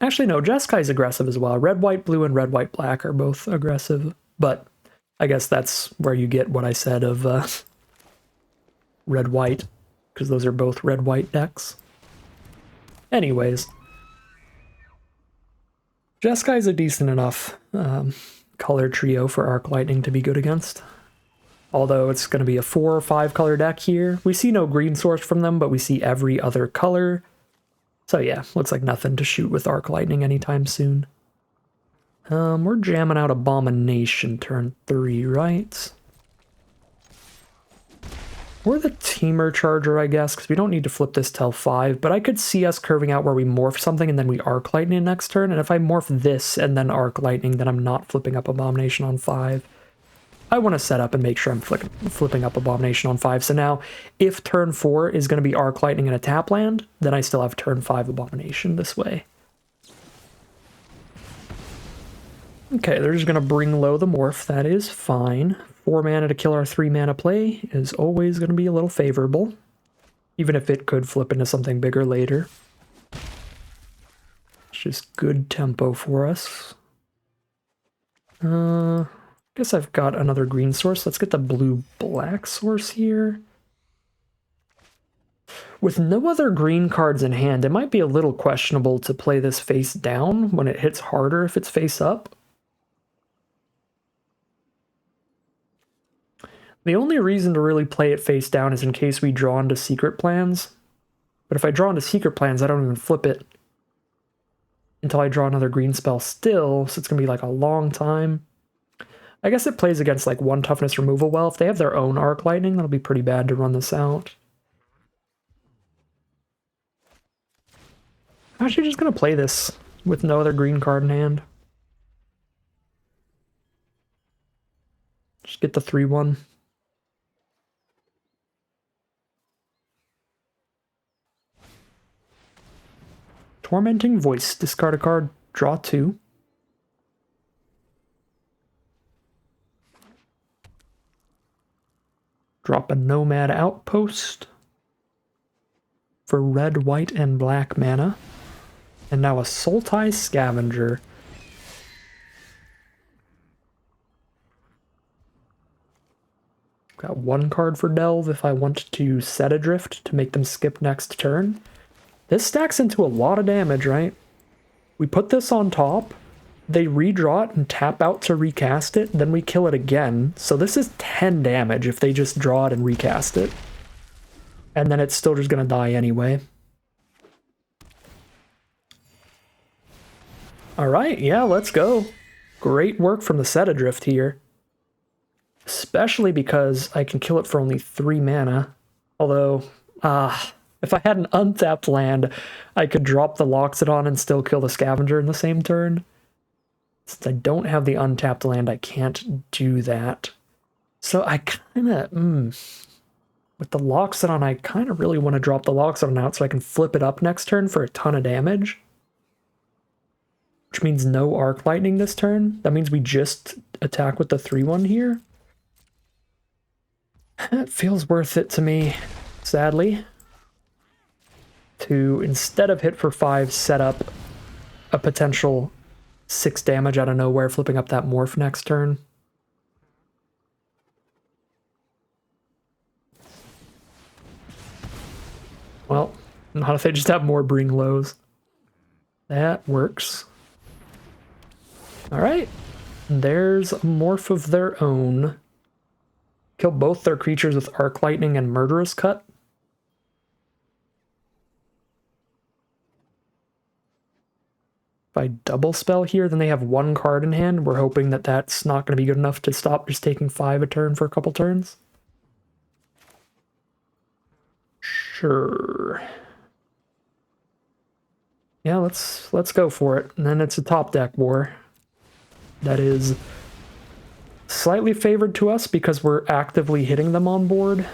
Actually, no, Jeskai's aggressive as well. Red-white-blue and red-white-black are both aggressive. But I guess that's where you get what I said of red-white. Because those are both red-white decks. Anyways. Jeskai's a decent enough color trio for Arc Lightning to be good against. Although it's going to be a 4 or 5 color deck here. We see no green source from them, but we see every other color. So yeah, looks like nothing to shoot with Arc Lightning anytime soon. We're jamming out Abomination turn 3, right? Or the Teamer Charger, I guess, because we don't need to flip this till 5, but I could see us curving out where we morph something and then we Arc Lightning next turn, and if I morph this and then Arc Lightning, then I'm not flipping up Abomination on 5. I want to set up and make sure I'm flipping up Abomination on 5, so now if turn 4 is going to be Arc Lightning and a tap land, then I still have turn 5 Abomination this way. Okay, they're just going to bring low the Morph, that is fine. 4 mana to kill our 3 mana play is always going to be a little favorable, even if it could flip into something bigger later. It's just good tempo for us. Guess I've got another green source. Let's get the blue-black source here. With no other green cards in hand, it might be a little questionable to play this face down when it hits harder if it's face up. The only reason to really play it face down is in case we draw into secret plans. But if I draw into secret plans, I don't even flip it until I draw another green spell still, so it's going to be like a long time. I guess it plays against like 1 toughness removal well. If they have their own Arc Lightning, that'll be pretty bad to run this out. I'm actually just going to play this with no other green card in hand. Just get the 3/1. Tormenting Voice. Discard a card, draw 2. Drop a Nomad Outpost for red, white, and black mana. And now a Sultai Scavenger. Got 1 card for Delve if I want to set Adrift to make them skip next turn. This stacks into a lot of damage, right? We put this on top, they redraw it and tap out to recast it, then we kill it again. So this is 10 damage if they just draw it and recast it. And then it's still just going to die anyway. Alright, yeah, let's go. Great work from the set Adrift here. Especially because I can kill it for only 3 mana. Although, if I had an untapped land, I could drop the Loxodon and still kill the Scavenger in the same turn. Since I don't have the untapped land, I can't do that. So I kind of, with the Loxodon, I kind of really want to drop the Loxodon out so I can flip it up next turn for a ton of damage. Which means no Arc Lightning this turn. That means we just attack with the 3/1 here. That feels worth it to me, sadly. To, instead of hit for 5, set up a potential 6 damage out of nowhere, flipping up that Morph next turn. Well, not if they just have more Bring Lows. That works. Alright, there's a Morph of their own. Kill both their creatures with Arc Lightning and Murderous Cut. If I double spell here, then they have 1 card in hand. We're hoping that that's not going to be good enough to stop just taking 5 a turn for a couple turns. Sure. Yeah, let's go for it. And then it's a top deck war. That is slightly favored to us because we're actively hitting them on board.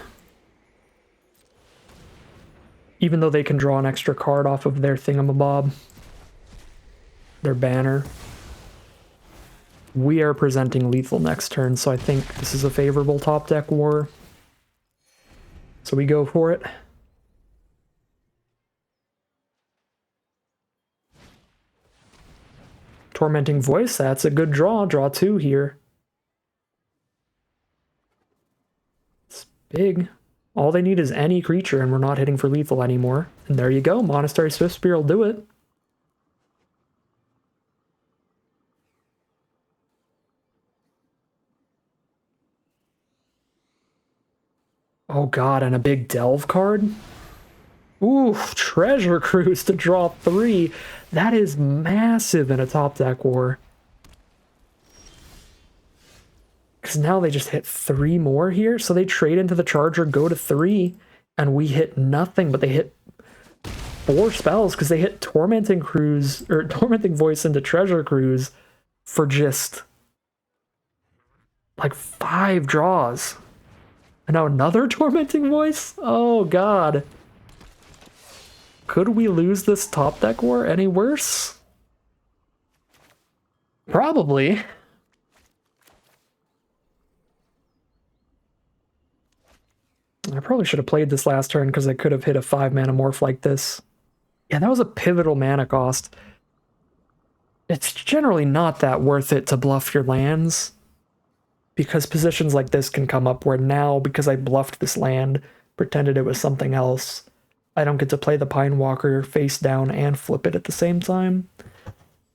Even though they can draw an extra card off of their thingamabob. Their banner. We are presenting lethal next turn, so I think this is a favorable top deck war. So we go for it. Tormenting Voice, that's a good draw. Draw 2 here. It's big. All they need is any creature, and we're not hitting for lethal anymore. And there you go. Monastery Swiftspear will do it. Oh god, and a big delve card? Ooh, treasure cruise to draw 3. That is massive in a top deck war. Because now they just hit 3 more here, so they trade into the charger, go to 3, and we hit nothing, but they hit 4 spells because they hit Tormenting Cruise, or Tormenting Voice into Treasure Cruise for just like 5 draws. And now another Tormenting Voice? Oh god. Could we lose this top deck war any worse? Probably. I probably should have played this last turn because I could have hit a 5-mana morph like this. Yeah, that was a pivotal mana cost. It's generally not that worth it to bluff your lands, because positions like this can come up where now, because I bluffed this land, pretended it was something else, I don't get to play the Pine Walker face down and flip it at the same time,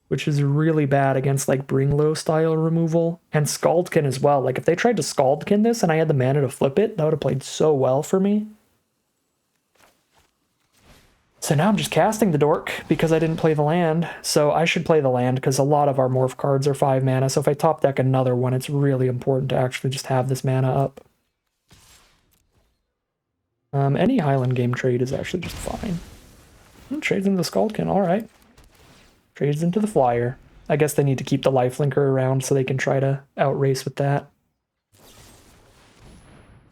which is really bad against like Bringlow style removal, and Scaldkin as well. Like if they tried to Scaldkin this and I had the mana to flip it, that would have played so well for me. So now I'm just casting the dork because I didn't play the land. So I should play the land because a lot of our morph cards are 5 mana. So if I top deck another one, it's really important to actually just have this mana up. Any Highland game trade is actually just fine. Trades into the Scaldkin, alright. Trades into the Flyer. I guess they need to keep the lifelinker around so they can try to outrace with that.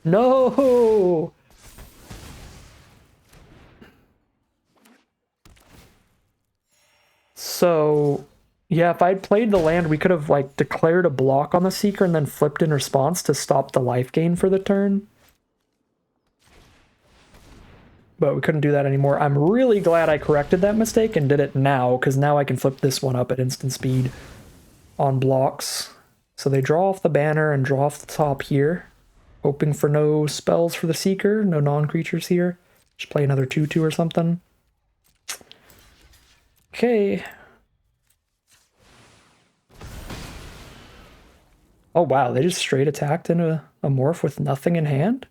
No! So, yeah, if I'd played the land, we could have, like, declared a block on the Seeker and then flipped in response to stop the life gain for the turn. But we couldn't do that anymore. I'm really glad I corrected that mistake and did it now, because now I can flip this one up at instant speed on blocks. So they draw off the banner and draw off the top here, hoping for no spells for the Seeker, no non-creatures here. Just play another 2/2 or something. Okay. Oh wow, they just straight attacked into a morph with nothing in hand?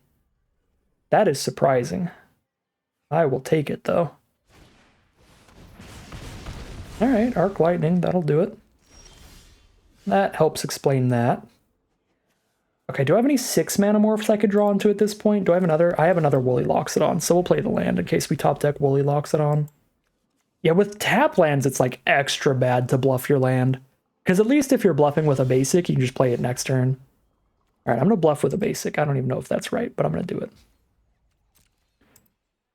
That is surprising. I will take it though. Alright, Arc Lightning, that'll do it. That helps explain that. Okay, do I have any 6-mana morphs I could draw into at this point? Do I have another? I have another Woolly Loxodon, so we'll play the land in case we top deck Woolly Loxodon. Yeah, with tap lands, it's like extra bad to bluff your land. Because at least if you're bluffing with a basic, you can just play it next turn. Alright, I'm going to bluff with a basic. I don't even know if that's right, but I'm going to do it.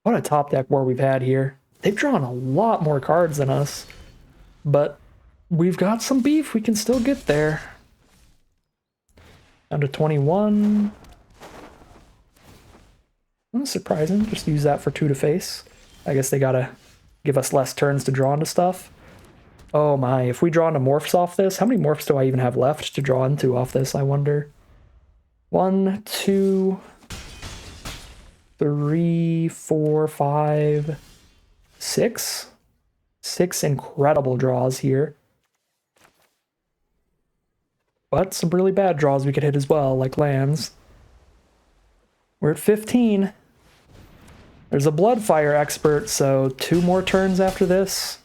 What a top deck war we've had here. They've drawn a lot more cards than us, but we've got some beef. We can still get there. Down to 21. That's surprising. Just use that for 2 to face. I guess they gotta give us less turns to draw into stuff. Oh my, if we draw into morphs off this, how many morphs do I even have left to draw into off this, I wonder? 1, 2, 3, 4, 5, 6. 6 incredible draws here. But some really bad draws we could hit as well, like lands. We're at 15. There's a Bloodfire expert, so 2 more turns after this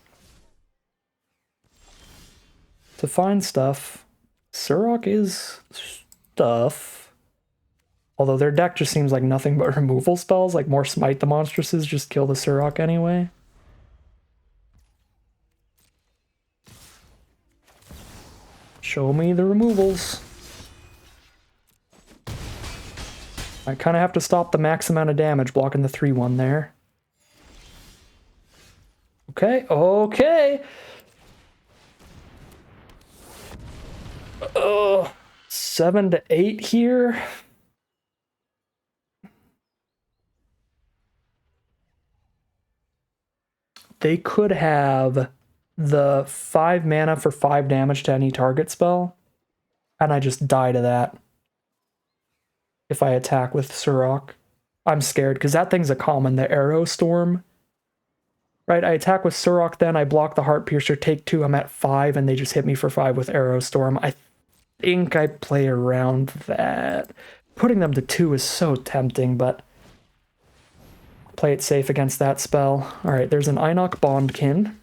to find stuff. Surrock is stuff. Although their deck just seems like nothing but removal spells, like more Smite the Monstresses just kill the Surrock anyway. Show me the removals. I kind of have to stop the max amount of damage blocking the 3/1 there. Okay, okay. 7 to 8 here. They could have the 5 mana for 5 damage to any target spell, and I just die to that if I attack with Surrock. I'm scared, because that thing's a common, the Arrow Storm. Right, I attack with Surrock, then I block the Heart Piercer, take 2, I'm at 5, and they just hit me for 5 with Arrow Storm. I think I play around that. Putting them to 2 is so tempting, but play it safe against that spell. Alright, there's an Einok Bondkin.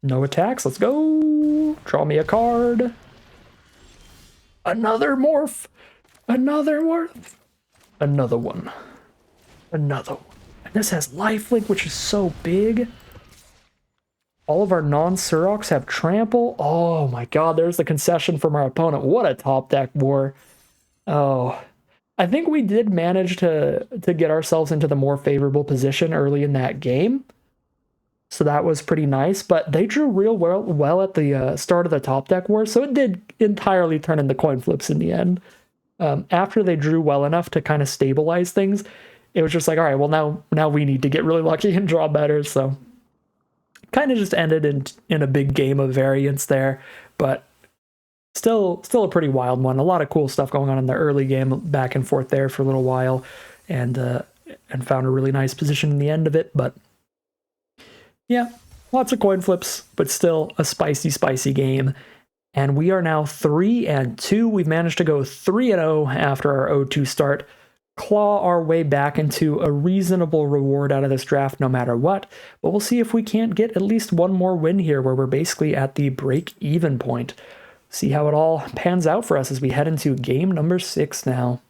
No attacks, let's go! Draw me a card. Another Morph! Another Morph! Another one. Another one. And this has lifelink, which is so big. All of our non-Surocs have trample. Oh my god, there's the concession from our opponent. What a top deck war. Oh. I think we did manage to get ourselves into the more favorable position early in that game. So that was pretty nice, but they drew real well at the start of the top deck war, so it did entirely turn into coin flips in the end. After they drew well enough to kind of stabilize things, it was just like, all right, well now we need to get really lucky and draw better, so kind of just ended in a big game of variance there, but still a pretty wild one. A lot of cool stuff going on in the early game, back and forth there for a little while, and found a really nice position in the end of it, but yeah, lots of coin flips, but still a spicy game. And we are now 3-2. We've managed to go 3-0 after our 0-2 start, claw our way back into a reasonable reward out of this draft no matter what, but we'll see if we can't get at least one more win here where we're basically at the break-even point. See how it all pans out for us as we head into game number 6 now.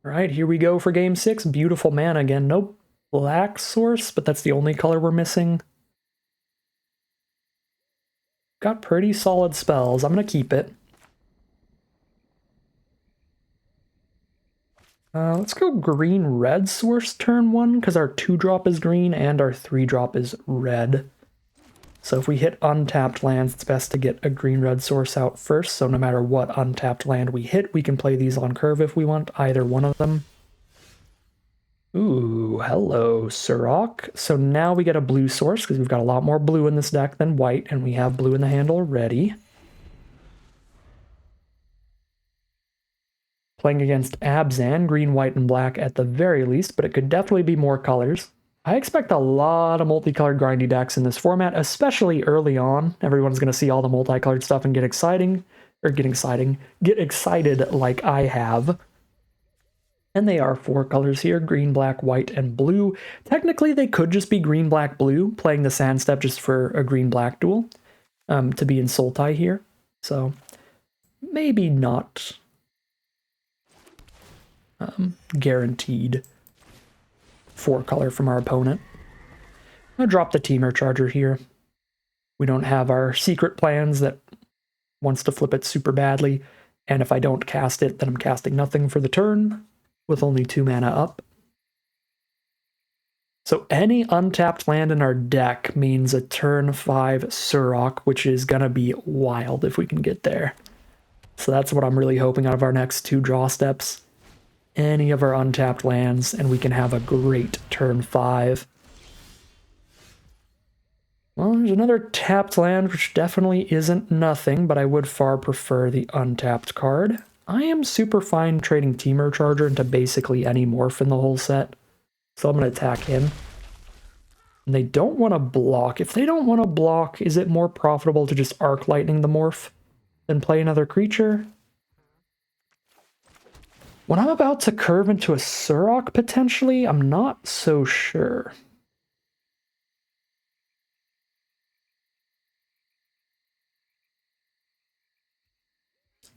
All right, here we go for game 6. Beautiful mana again. No black source, but that's the only color we're missing. Got pretty solid spells. I'm going to keep it. Let's go green-red source turn 1, because our 2-drop is green and our 3-drop is red. So if we hit untapped lands, it's best to get a green-red source out first, so no matter what untapped land we hit, we can play these on curve if we want, either one of them. Ooh, hello, Surok. So now we get a blue source, because we've got a lot more blue in this deck than white, and we have blue in the hand already. Playing against Abzan, green, white, and black at the very least, but it could definitely be more colors. I expect a lot of multicolored grindy decks in this format, especially early on. Everyone's going to see all the multicolored stuff and get excited like I have. And they are 4 colors here, green, black, white, and blue. Technically, they could just be green, black, blue, playing the sand step just for a green-black duel, to be in Sultai here. So, maybe not guaranteed 4 color from our opponent. I'll drop the Teamer Charger here. We don't have our secret plans that wants to flip it super badly, and if I don't cast it, then I'm casting nothing for the turn, with only 2 mana up. So any untapped land in our deck means a turn 5 Surok, which is gonna be wild if we can get there. So that's what I'm really hoping out of our next 2 draw steps. Any of our untapped lands, and we can have a great turn 5. Well, there's another tapped land, which definitely isn't nothing, but I would far prefer the untapped card. I am super fine trading Teamer Charger into basically any morph in the whole set, so I'm going to attack him. And they don't want to block. If they don't want to block, is it more profitable to just Arc Lightning the morph than play another creature? When I'm about to curve into a Surok, potentially, I'm not so sure.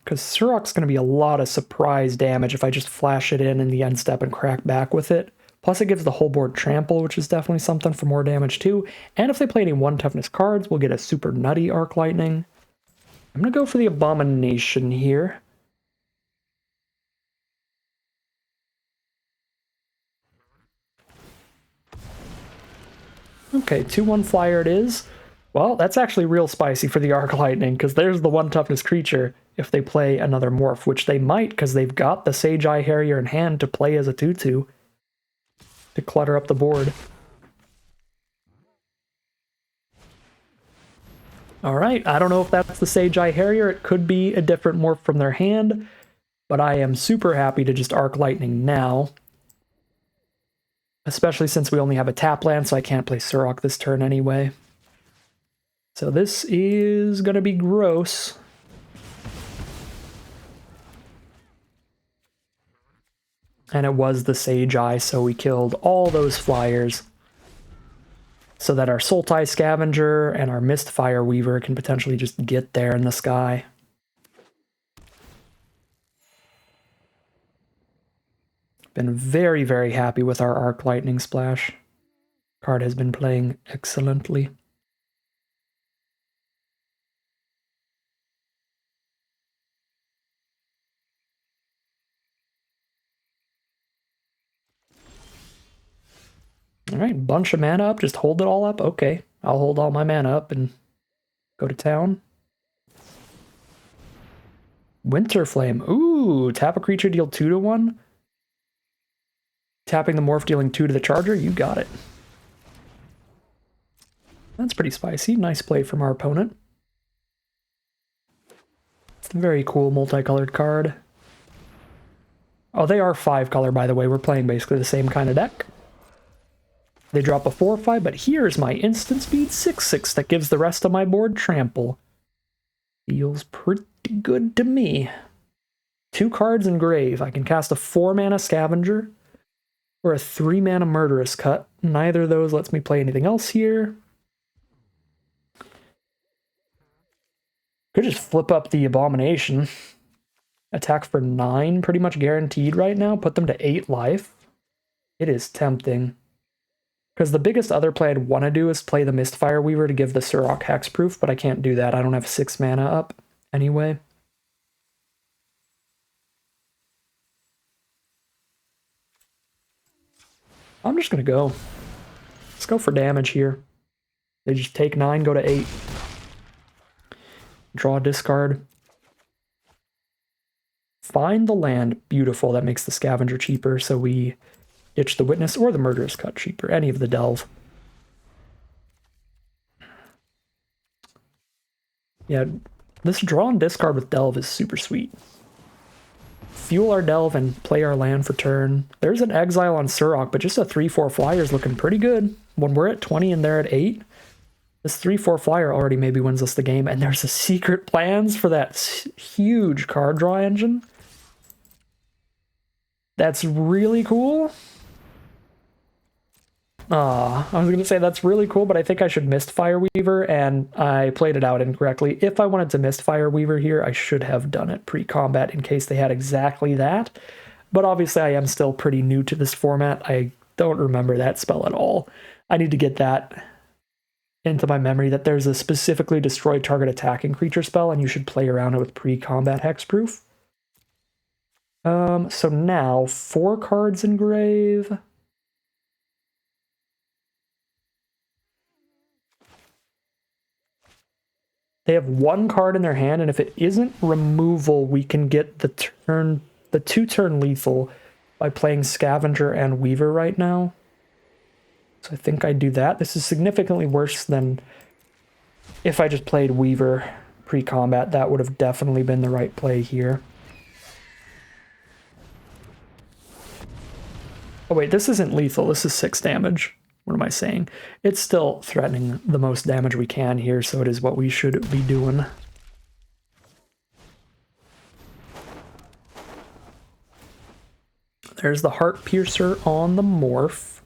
Because Surok's going to be a lot of surprise damage if I just flash it in the end step and crack back with it. Plus it gives the whole board trample, which is definitely something for more damage too. And if they play any 1 toughness cards, we'll get a super nutty Arc Lightning. I'm going to go for the Abomination here. Okay, 2/1 flyer it is. Well, that's actually real spicy for the Arc Lightning, because there's the 1 toughness creature if they play another morph, which they might, because they've got the Sage Eye Harrier in hand to play as a 2/2 to clutter up the board. Alright, I don't know if that's the Sage Eye Harrier. It could be a different morph from their hand, but I am super happy to just Arc Lightning now. Especially since we only have a tap land, so I can't play Surok this turn anyway. So this is going to be gross. And it was the Sage Eye, so we killed all those flyers so that our Sultai Scavenger and our Mistfire Weaver can potentially just get there in the sky. Been very, very happy with our Arc Lightning Splash. Card has been playing excellently. Alright, bunch of mana up, just hold it all up? Okay, I'll hold all my mana up and go to town. Winter Flame. Ooh, tap a creature, deal 2 to 1. Tapping the Morph, dealing 2 to the Charger. You got it. That's pretty spicy. Nice play from our opponent. Very cool multicolored card. Oh, they are 5-color, by the way. We're playing basically the same kind of deck. They drop a 4/5, but here's my instant speed 6/6 that gives the rest of my board trample. Feels pretty good to me. 2 cards in Grave. I can cast a 4-mana Scavenger or a 3-mana Murderous Cut. Neither of those lets me play anything else here. Could just flip up the Abomination. Attack for 9, pretty much guaranteed right now. Put them to 8 life. It is tempting. Because the biggest other play I'd want to do is play the Mistfire Weaver to give the Surok Hexproof, but I can't do that. I don't have 6 mana up anyway. I'm just going to go. Let's go for damage here. They just take 9, go to 8. Draw, discard. Find the land. Beautiful. That makes the Scavenger cheaper, so we ditch the Witness or the Murderous Cut cheaper. Any of the Delve. Yeah, this draw and discard with Delve is super sweet. Fuel our Delve and play our land for turn. There's an Exile on Surok, but just a 3/4 flyer is looking pretty good. When we're at 20 and they're at 8, this 3/4 flyer already maybe wins us the game, and there's a secret plans for that huge card draw engine. That's really cool. I was going to say that's really cool, but I think I should Mistfire Weaver, and I played it out incorrectly. If I wanted to Mistfire Weaver here, I should have done it pre-combat in case they had exactly that. But obviously I am still pretty new to this format. I don't remember that spell at all. I need to get that into my memory, that there's a specifically destroy target attacking creature spell, and you should play around it with pre-combat hexproof. So now 4 cards in Grave. They have 1 card in their hand, and if it isn't removal, we can get the 2-turn lethal by playing Scavenger and Weaver right now. So I think I do that. This is significantly worse than if I just played Weaver pre-combat. That would have definitely been the right play here. Oh wait, this isn't lethal. This is 6 damage. What am I saying? It's still threatening the most damage we can here, so it is what we should be doing. There's the Heart Piercer on the Morph.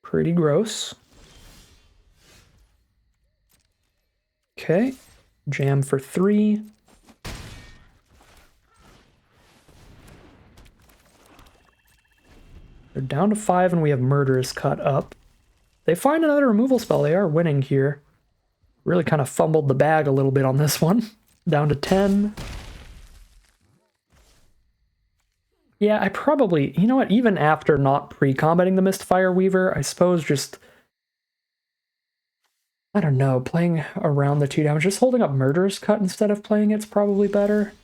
Pretty gross. Okay, jam for 3. They're down to 5, and we have Murderous Cut up. They find another removal spell. They are winning here. Really kind of fumbled the bag a little bit on this one. Down to 10. Yeah, I probably... You know what? Even after not pre-combating the Mistfire Weaver, I suppose just... I don't know, playing around the 2 damage. Just holding up Murderous Cut instead of playing it's probably better.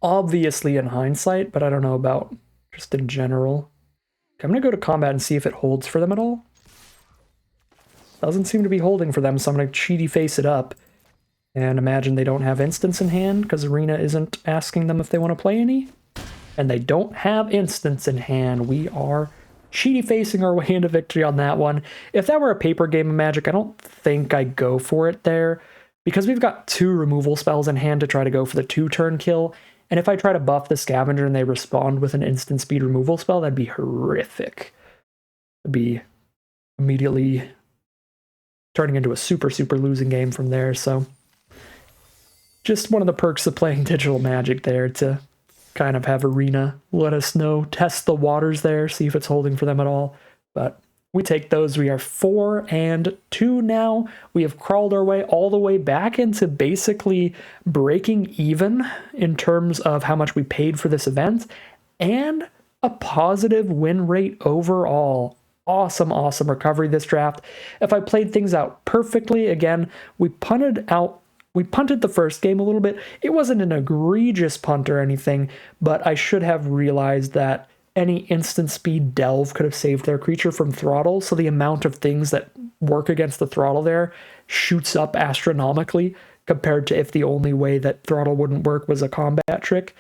Obviously in hindsight, but I don't know about just in general. I'm going to go to combat and see if it holds for them at all. Doesn't seem to be holding for them, so I'm going to cheaty face it up. And imagine they don't have instants in hand, because Arena isn't asking them if they want to play any. And they don't have instants in hand. We are cheaty facing our way into victory on that one. If that were a paper game of Magic, I don't think I'd go for it there. Because we've got 2 removal spells in hand to try to go for the 2-turn kill. And if I try to buff the scavenger and they respond with an instant speed removal spell, that'd be horrific. It'd be immediately turning into a super losing game from there. So just one of the perks of playing Digital Magic there, to kind of have Arena let us know, test the waters there, see if it's holding for them at all. But we take those. We are 4-2 now. We have crawled our way all the way back into basically breaking even in terms of how much we paid for this event, and a positive win rate overall. Awesome recovery this draft. If I played things out perfectly, again, we punted the first game a little bit. It wasn't an egregious punt or anything, but I should have realized that any instant speed delve could have saved their creature from throttle, so the amount of things that work against the throttle there shoots up astronomically compared to if the only way that throttle wouldn't work was a combat trick.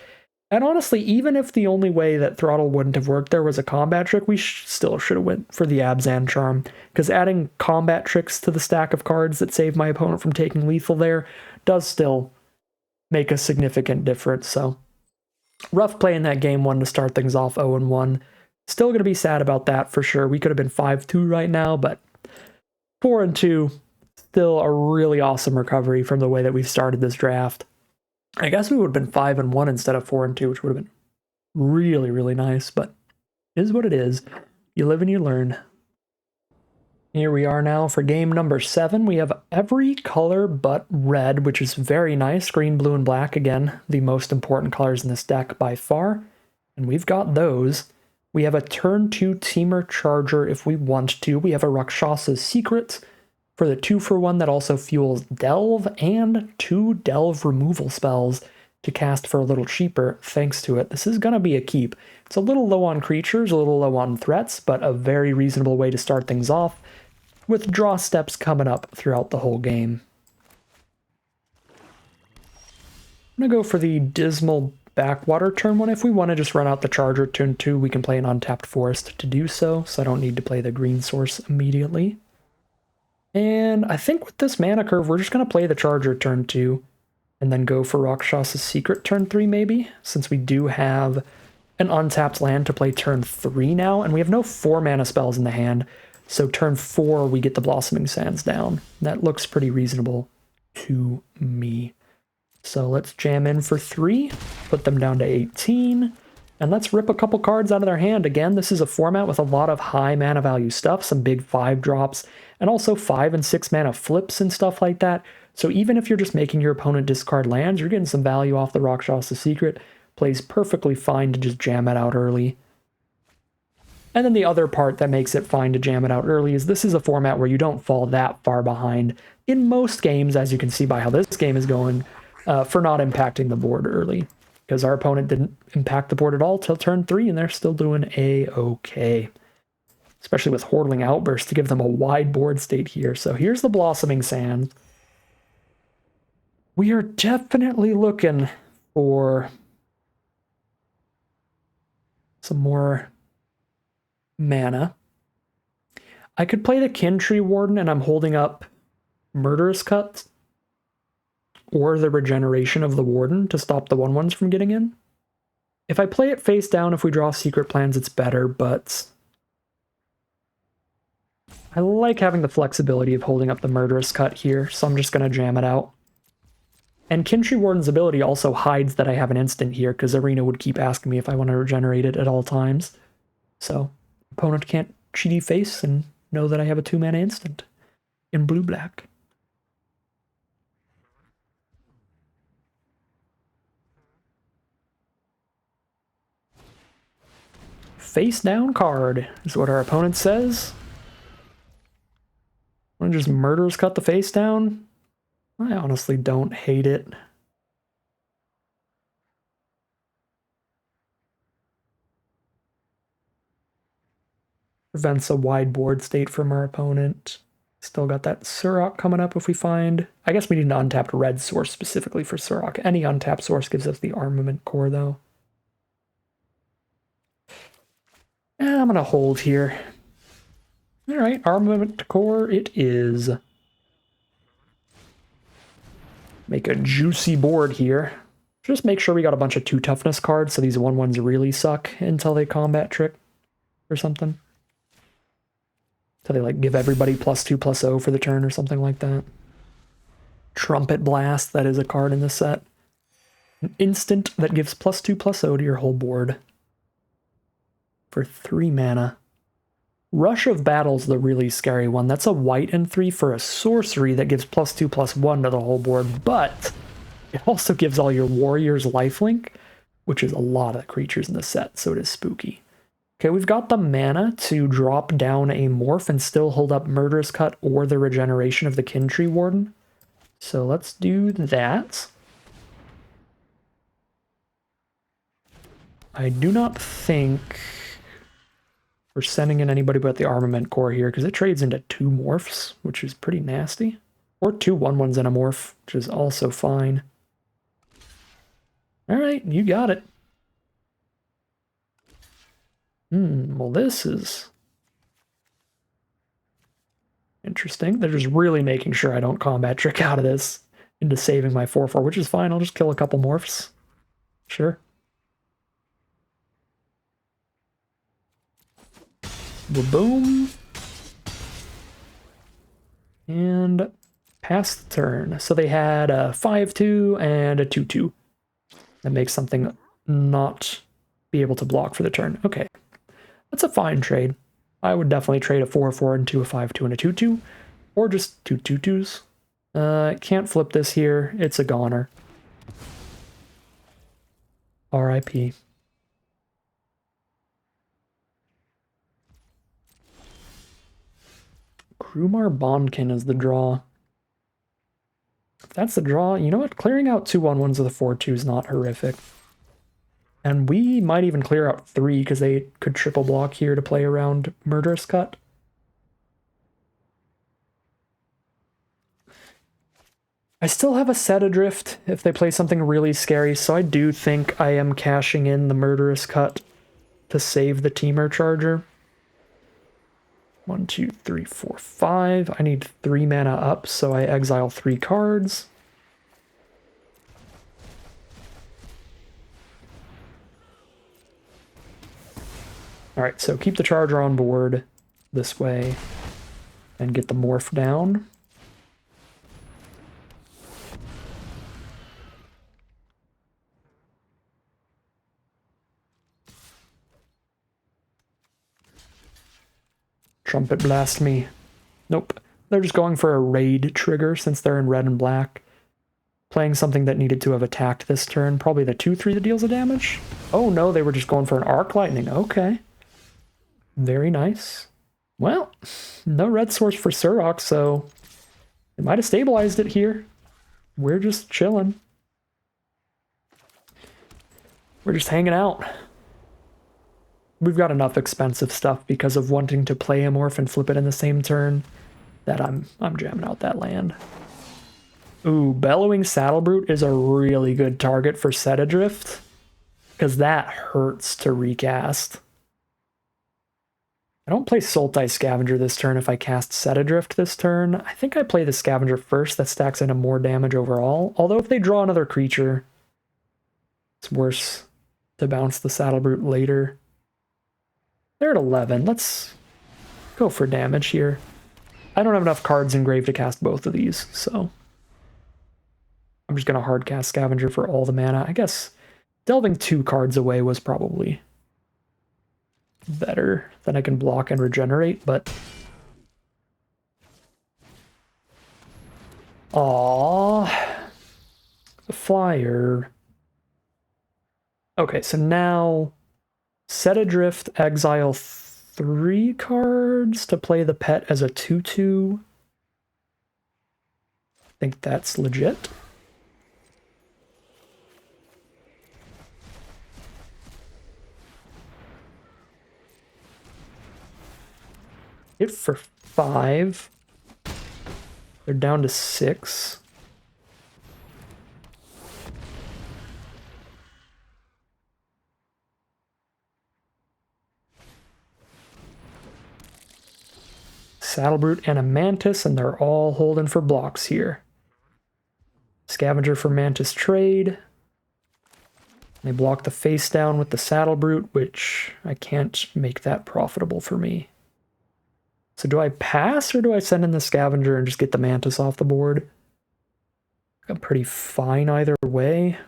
And honestly, even if the only way that throttle wouldn't have worked there was a combat trick, we still should have went for the Abzan Charm, because adding combat tricks to the stack of cards that save my opponent from taking lethal there does still make a significant difference. So rough play in that game one to start things off 0-1. Still going to be sad about that for sure. We could have been 5-2 right now, but 4-2, still a really awesome recovery from the way that we've started this draft. I guess we would have been 5-1 instead of 4-2, which would have been really nice, but it is what it is. You live and you learn. Here we are now for game number 7. We have every color but red, which is very nice. Green, blue, and black, again, the most important colors in this deck by far. And we've got those. We have a turn 2 Teamer Charger if we want to. We have a Rakshasa's Secret for the 2-for-1 that also fuels Delve, and 2 Delve removal spells to cast for a little cheaper thanks to it. This is going to be a keep. It's a little low on creatures, a little low on threats, but a very reasonable way to start things off, with draw steps coming up throughout the whole game. I'm going to go for the Dismal Backwater turn 1. If we want to just run out the Charger turn 2, we can play an untapped Forest to do so I don't need to play the green source immediately. And I think with this mana curve, we're just going to play the Charger turn 2, and then go for Rakshasa's Secret turn 3 maybe, since we do have an untapped land to play turn 3 now, and we have no 4-mana spells in the hand, so turn 4 we get the Blossoming Sands down. That looks pretty reasonable to me. So let's jam in for 3, put them down to 18, and let's rip a couple cards out of their hand. Again, this is a format with a lot of high mana value stuff, some big 5-drops, and also 5 and 6 mana flips and stuff like that. So even if you're just making your opponent discard lands, you're getting some value off the Rakshasa's Secret. Plays perfectly fine to just jam it out early. And then the other part that makes it fine to jam it out early is this is a format where you don't fall that far behind in most games, as you can see by how this game is going, for not impacting the board early. Because our opponent didn't impact the board at all till turn 3, and they're still doing A-okay. Especially with Hordeling Outburst to give them a wide board state here. So here's the Blossoming Sands. We are definitely looking for some more mana. I could play the Kintree Warden, and I'm holding up Murderous Cut or the Regeneration of the Warden to stop the 1/1s from getting in. If I play it face down, if we draw Secret Plans, it's better, but I like having the flexibility of holding up the Murderous Cut here, so I'm just going to jam it out. And Kintree Warden's ability also hides that I have an instant here, because Arena would keep asking me if I want to regenerate it at all times. So opponent can't cheaty face and know that I have a 2-mana instant in blue-black. Face down card is what our opponent says. Want to just Murderous Cut the face down? I honestly don't hate it. Prevents a wide board state from our opponent. Still got that Surok coming up if we find... I guess we need an untapped red source specifically for Surok. Any untapped source gives us the Armament Core, though. I'm going to hold here. Alright, Armament Core it is. Make a juicy board here. Just make sure we got a bunch of 2 toughness cards, so these 1/1s really suck until they combat trick or something. So they like give everybody +2/+0 for the turn or something like that. Trumpet Blast, that is a card in this set. An instant that gives +2/+0 to your whole board. For 3 mana. Rush of Battle's the really scary one. That's a white and 3 for a sorcery that gives +2/+1 to the whole board, but it also gives all your warriors lifelink, which is a lot of creatures in the set, so it is spooky. Okay, we've got the mana to drop down a Morph and still hold up Murderous Cut or the regeneration of the Kin Tree Warden. So let's do that. I do not think we're sending in anybody but the Armament Core here, because it trades into 2 Morphs, which is pretty nasty. Or 2 1/1s and a Morph, which is also fine. Alright, you got it. Well, this is interesting. They're just really making sure I don't combat trick out of this into saving my 4/4, which is fine. I'll just kill a couple Morphs. Sure. Boom. And pass the turn. So they had a 5/2 and a 2/2. That makes something not be able to block for the turn. Okay. That's a fine trade. I would definitely trade a 4/4 into a 5/2 and a 2/2. Or just 2 2/2s. Can't flip this here. It's a goner. RIP. Grumar Bondkin is the draw. If that's the draw, you know what? Clearing out 2 1/1s with a 4/2 is not horrific. And we might even clear out 3 because they could triple block here to play around Murderous Cut. I still have a Set Adrift if they play something really scary, so I do think I am cashing in the Murderous Cut to save the Temur Charger. 1, 2, 3, 4, 5. I need 3 mana up, so I exile 3 cards. Alright, so keep the Charger on board this way and get the Morph down. Trumpet Blast me. Nope. They're just going for a raid trigger since they're in red and black. Playing something that needed to have attacked this turn. Probably the 2/3 that deals the damage. Oh no, they were just going for an Arc Lightning. Okay. Very nice. Well, no red source for Surrock, so they might have stabilized it here. We're just chilling. We're just hanging out. We've got enough expensive stuff because of wanting to play a Morph and flip it in the same turn that I'm jamming out that land. Ooh, Bellowing Saddlebrute is a really good target for Set Adrift because that hurts to recast. I don't play Sultai Scavenger this turn if I cast Set Adrift this turn. I think I play the Scavenger first. That stacks into more damage overall. Although if they draw another creature, it's worse to bounce the Saddlebrute later. They're at 11. Let's go for damage here. I don't have enough cards in grave to cast both of these, so I'm just going to hard cast Scavenger for all the mana. I guess delving 2 cards away was probably better than I can block and regenerate, but aww, the flyer. Okay, so now Set Adrift, exile 3 cards to play the pet as a 2/2. I think that's legit. Hit for 5. They're down to 6. Saddlebrute and a Mantis, and they're all holding for blocks here. Scavenger for Mantis trade. They block the face down with the Saddle Brute, which I can't make that profitable for me. So do I pass or do I send in the Scavenger and just get the Mantis off the board? I'm pretty fine either way.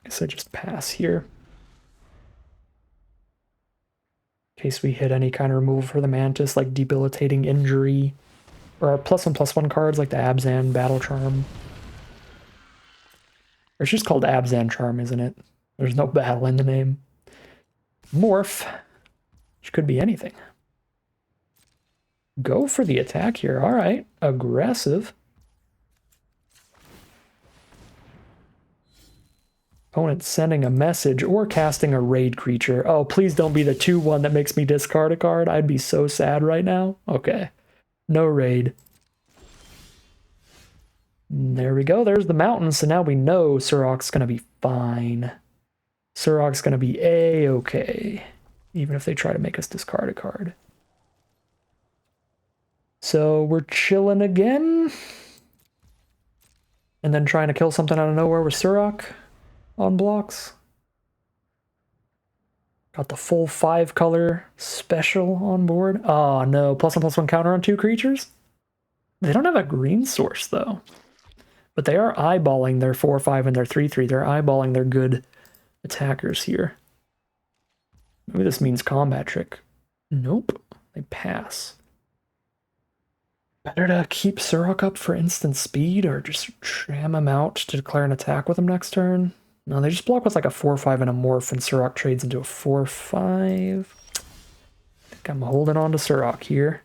Guess I just pass here. In case we hit any kind of removal for the Mantis, like Debilitating Injury, or our +1/+1 cards like the Abzan Battle Charm. Or it's just called Abzan Charm, isn't it? There's no battle in the name. Morph, which could be anything. Go for the attack here. All right, aggressive. Opponent sending a message or casting a raid creature. Oh, please don't be the 2/1 that makes me discard a card. I'd be so sad right now. Okay. No raid. There we go. There's the mountain. So now we know Surok's going to be fine. Surok's going to be A-okay. Even if they try to make us discard a card. So we're chilling again. And then trying to kill something out of nowhere with Surok on blocks. Got the full 5-color special on board. Oh no, +1/+1 counter on 2 creatures? They don't have a green source though. But they are eyeballing their 4/5 and their 3/3. They're eyeballing their good attackers here. Maybe this means combat trick. Nope, they pass. Better to keep Surok up for instant speed or just jam him out to declare an attack with him next turn. No, they just block with like a 4/5 and a Morph, and Surok trades into a 4/5. I think I'm holding on to Surok here.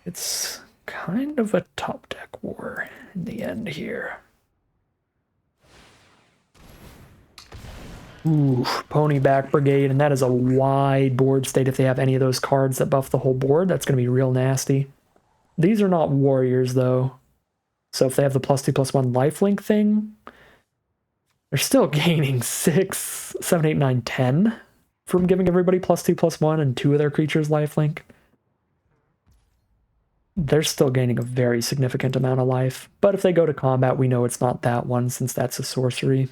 It's kind of a top deck war in the end here. Ooh, Ponyback Brigade, and that is a wide board state. If they have any of those cards that buff the whole board, that's going to be real nasty. These are not warriors, though. So if they have the +2/+1 lifelink thing, they're still gaining 6, 7, 8, 9, 10 from giving everybody +2/+1 and 2 of their creatures lifelink. They're still gaining a very significant amount of life. But if they go to combat, we know it's not that one, since that's a sorcery.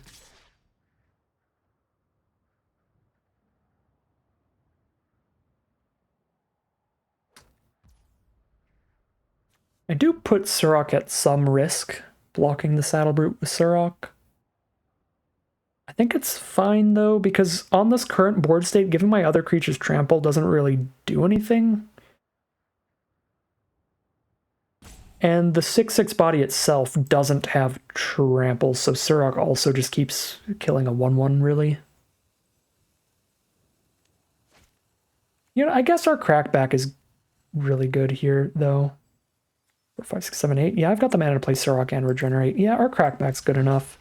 I do put Surok at some risk, blocking the Saddle Brute with Surok. I think it's fine, though, because on this current board state, giving my other creatures trample doesn't really do anything. And the 6/6 body itself doesn't have trample, so Surok also just keeps killing a 1/1, really. You know, I guess our crackback is really good here, though. 4, 5, 6, 7, 8. Yeah, I've got the mana to play Surok and regenerate. Yeah, our crackback's good enough.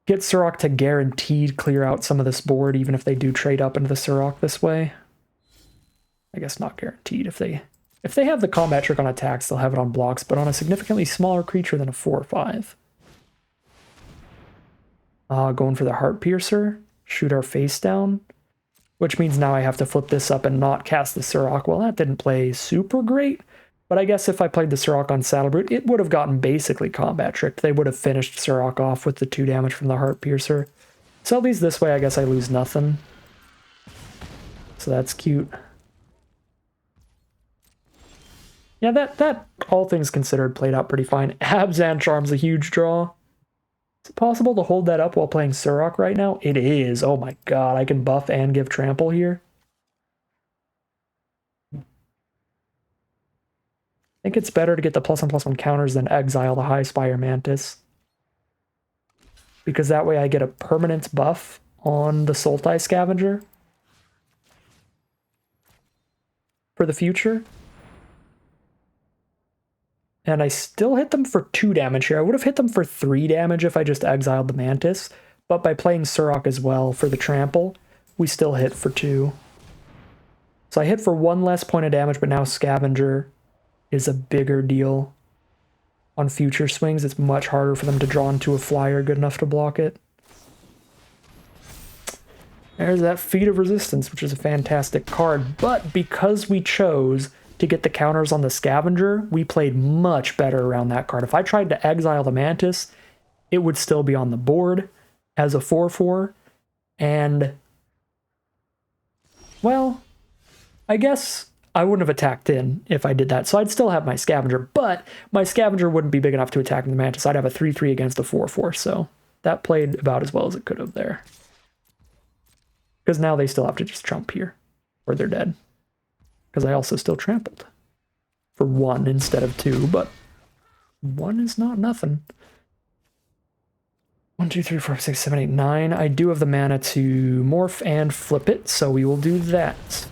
Get Surok to guaranteed clear out some of this board, even if they do trade up into the Surok this way. I guess not guaranteed. If they have the combat trick on attacks, they'll have it on blocks, but on a significantly smaller creature than a 4/5. Going for the Heart Piercer. Shoot our face down. Which means now I have to flip this up and not cast the Surok. Well, that didn't play super great. But I guess if I played the Surok on Saddle Brute, it would have gotten basically combat tricked. They would have finished Surok off with the 2 damage from the Heart Piercer. So at least this way, I guess I lose nothing. So that's cute. Yeah, that all things considered played out pretty fine. Abzan Charm's a huge draw. Is it possible to hold that up while playing Surok right now? It is. Oh my god, I can buff and give trample here. I think it's better to get the +1/+1 counters than exile the High Spire Mantis. Because that way I get a permanent buff on the Sultai Scavenger for the future. And I still hit them for 2 damage here. I would have hit them for 3 damage if I just exiled the Mantis. But by playing Surok as well for the trample, we still hit for 2. So I hit for 1 less point of damage, but now Scavenger is a bigger deal. On future swings, it's much harder for them to draw into a flyer good enough to block it. There's that Feat of Resistance, which is a fantastic card, but because we chose to get the counters on the Scavenger, we played much better around that card. If I tried to exile the Mantis, it would still be on the board as a 4/4, and, well, I guess I wouldn't have attacked in if I did that, so I'd still have my Scavenger, but my Scavenger wouldn't be big enough to attack the Mantis. I'd have a 3/3 against a 4/4, so that played about as well as it could have there. Because now they still have to just trump here, or they're dead. Because I also still trampled. For 1 instead of 2, but 1 is not nothing. 1, 2, 3, 4, 5, 6, 7, 8, 9. I do have the mana to morph and flip it, so we will do that.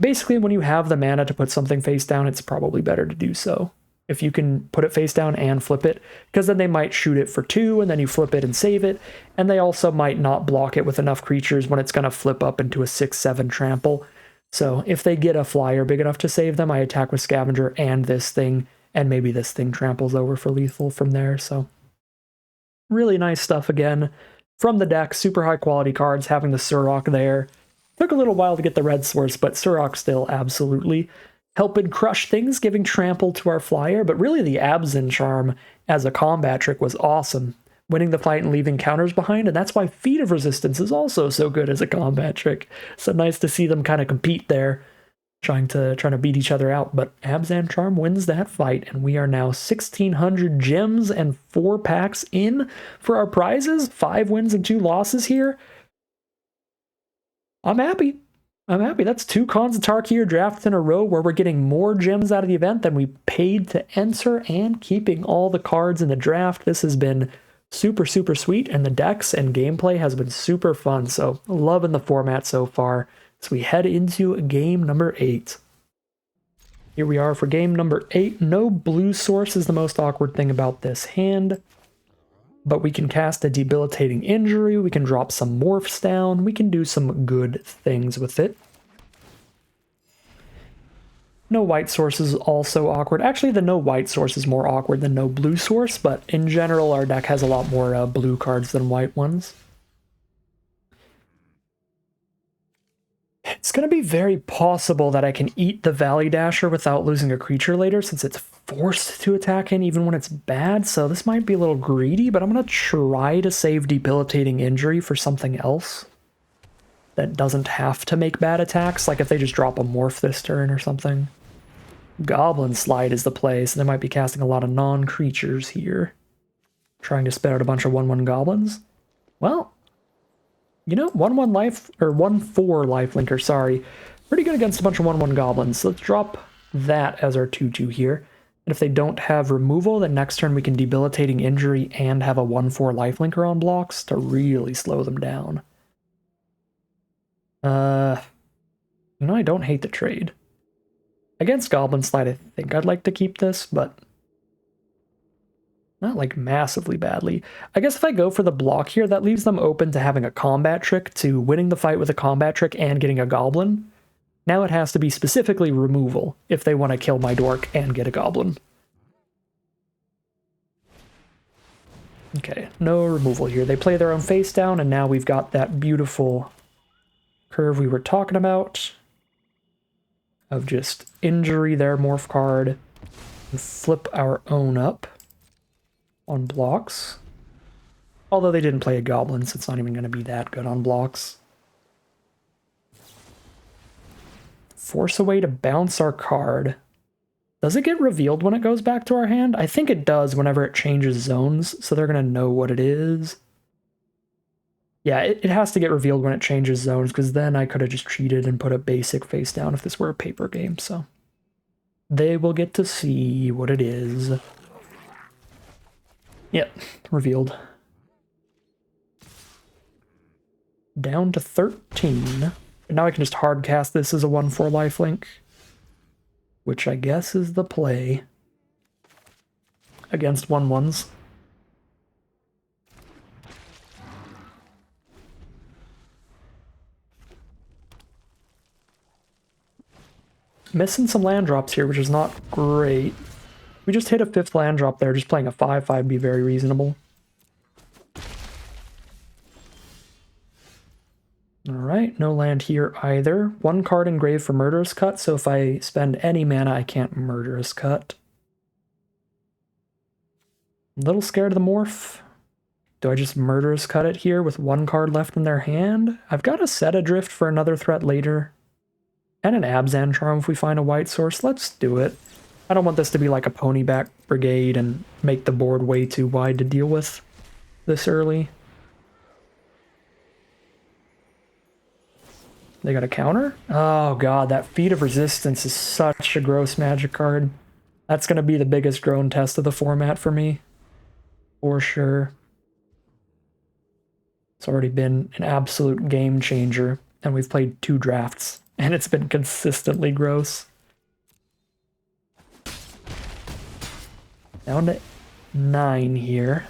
Basically, when you have the mana to put something face down, it's probably better to do so. If you can put it face down and flip it, because then they might shoot it for 2, and then you flip it and save it, and they also might not block it with enough creatures when it's going to flip up into a 6/7 trample. So if they get a flyer big enough to save them, I attack with Scavenger and this thing, and maybe this thing tramples over for lethal from there, so... Really nice stuff again. From the deck, super high quality cards, having the Surok there. Took a little while to get the red source, but Surok still absolutely helping crush things, giving trample to our flyer, but really the Abzan charm as a combat trick was awesome. Winning the fight and leaving counters behind, and that's why Feat of Resistance is also so good as a combat trick. So nice to see them kind of compete there, trying to beat each other out, but Abzan Charm wins that fight, and we are now 1,600 gems and 4 packs in for our prizes. 5 wins and 2 losses here. I'm happy. That's 2 Khans of Tarkir drafts in a row where we're getting more gems out of the event than we paid to enter and keeping all the cards in the draft. This has been super, super sweet, and the decks and gameplay has been super fun, so loving the format so far. So we head into game number 8. Here we are for game number 8. No blue source is the most awkward thing about this hand, but we can cast a Debilitating Injury, we can drop some Morphs down, we can do some good things with it. No white source is also awkward. Actually, the no white source is more awkward than no blue source, but in general, our deck has a lot more blue cards than white ones. It's going to be very possible that I can eat the Valley Dasher without losing a creature later, since it's forced to attack in even when it's bad, so this might be a little greedy, but I'm going to try to save Debilitating Injury for something else that doesn't have to make bad attacks, like if they just drop a Morph this turn or something. Goblin Slide is the play, so they might be casting a lot of non-creatures here. Trying to spit out a bunch of 1/1 goblins. Well, you know, 1/1 life, or 1/4 lifelinker, sorry. Pretty good against a bunch of 1/1 goblins. So let's drop that as our 2/2 here. And if they don't have removal, then next turn we can Debilitating Injury and have a 1/4 lifelinker on blocks to really slow them down. You know, I don't hate the trade. Against Goblin Slide, I think I'd like to keep this, but not like massively badly. I guess if I go for the block here, that leaves them open to having a combat trick, to winning the fight with a combat trick and getting a goblin. Now it has to be specifically removal if they want to kill my dork and get a goblin. Okay, no removal here. They play their own face down, and now we've got that beautiful curve we were talking about of just injury their morph card and flip our own up on blocks. Although they didn't play a goblin, so it's not even going to be that good on blocks. Force a way to bounce our card. Does it get revealed when it goes back to our hand? I think it does whenever it changes zones, so they're going to know what it is. Yeah, it has to get revealed when it changes zones, because then I could have just cheated and put a basic face down if this were a paper game, so they will get to see what it is. Yep, revealed. Down to 13. And now I can just hard cast this as a 1/4 lifelink, which I guess is the play against 1/1s. Missing some land drops here, which is not great. We just hit a 5th land drop there, just playing a 5/5 would be very reasonable. Alright, no land here either. One card engraved for Murderous Cut, so if I spend any mana, I can't Murderous Cut. A little scared of the Morph. Do I just Murderous Cut it here with one card left in their hand? I've got a Set Adrift for another threat later. And an Abzan Charm if we find a white source. Let's do it. I don't want this to be like a Ponyback Brigade and make the board way too wide to deal with this early. They got a counter? Oh god, that Feat of Resistance is such a gross Magic card. That's going to be the biggest grown test of the format for me. For sure. It's already been an absolute game changer, and we've played 2 drafts, and it's been consistently gross. Down to 9 here.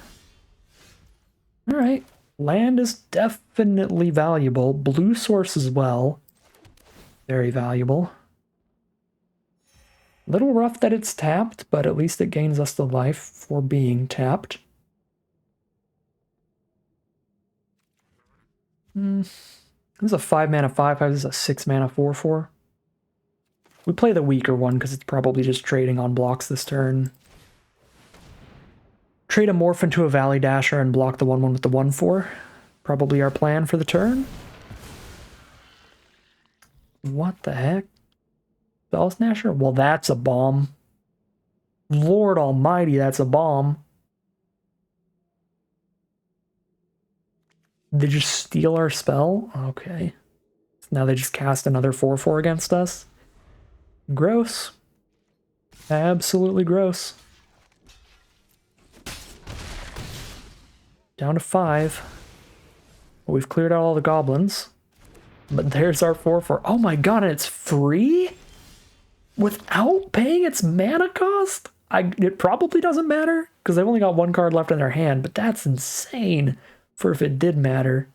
Alright, land is definitely valuable. Blue source as well. Very valuable. Little rough that it's tapped, but at least it gains us the life for being tapped. This is a 5 mana 5/5, this is a 6 mana 4/4. We play the weaker one because it's probably just trading on blocks this turn. Trade a Morph into a Valley Dasher and block the 1/1 with the 1/4. Probably our plan for the turn. What the heck? Spell Snatcher? Well, that's a bomb. Lord almighty, that's a bomb. They just steal our spell? Okay. So now they just cast another 4/4 against us? Gross. Absolutely gross. Down to 5. Well, we've cleared out all the goblins. But there's our 4/4. Oh my god, and it's free? Without paying its mana cost? It probably doesn't matter, because they've only got 1 card left in their hand, but that's insane for if it did matter.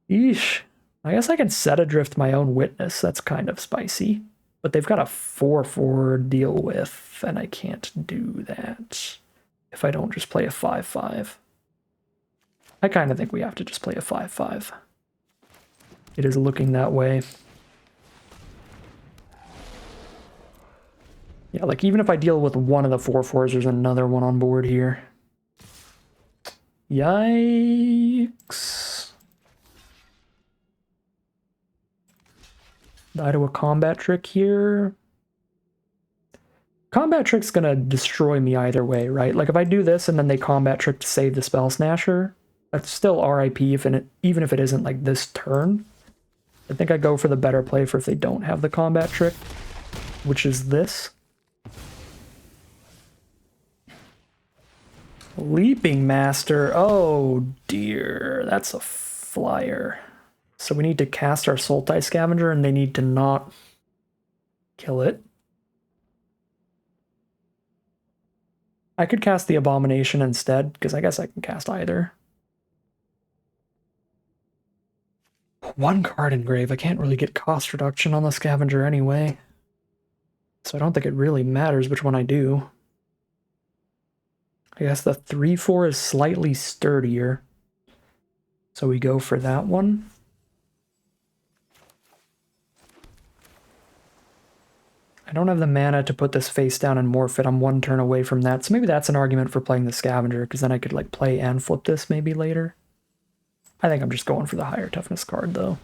Eesh. I guess I can Set Adrift my own Witness. That's kind of spicy. But they've got a 4/4 to deal with, and I can't do that if I don't just play a 5/5. I kind of think we have to just play a 5/5. It is looking that way. Yeah, like even if I deal with one of the 4/4s, there's another one on board here. Yikes. Die to a Combat Trick here. Combat Trick's gonna destroy me either way, right? Like if I do this and then they Combat Trick to save the Spell Snatcher, that's still RIP even if it isn't like this turn. I think I go for the better play for if they don't have the Combat Trick, which is this. Leaping Master. Oh dear, that's a flyer. So we need to cast our Sultai Scavenger and they need to not kill it. I could cast the Abomination instead, because I guess I can cast either. 1 card engrave. I can't really get cost reduction on the Scavenger anyway. So I don't think it really matters which one I do. I guess the 3/4 is slightly sturdier. So we go for that one. I don't have the mana to put this face down and morph it. I'm 1 turn away from that. So maybe that's an argument for playing the Scavenger, because then I could like play and flip this maybe later. I think I'm just going for the higher toughness card though.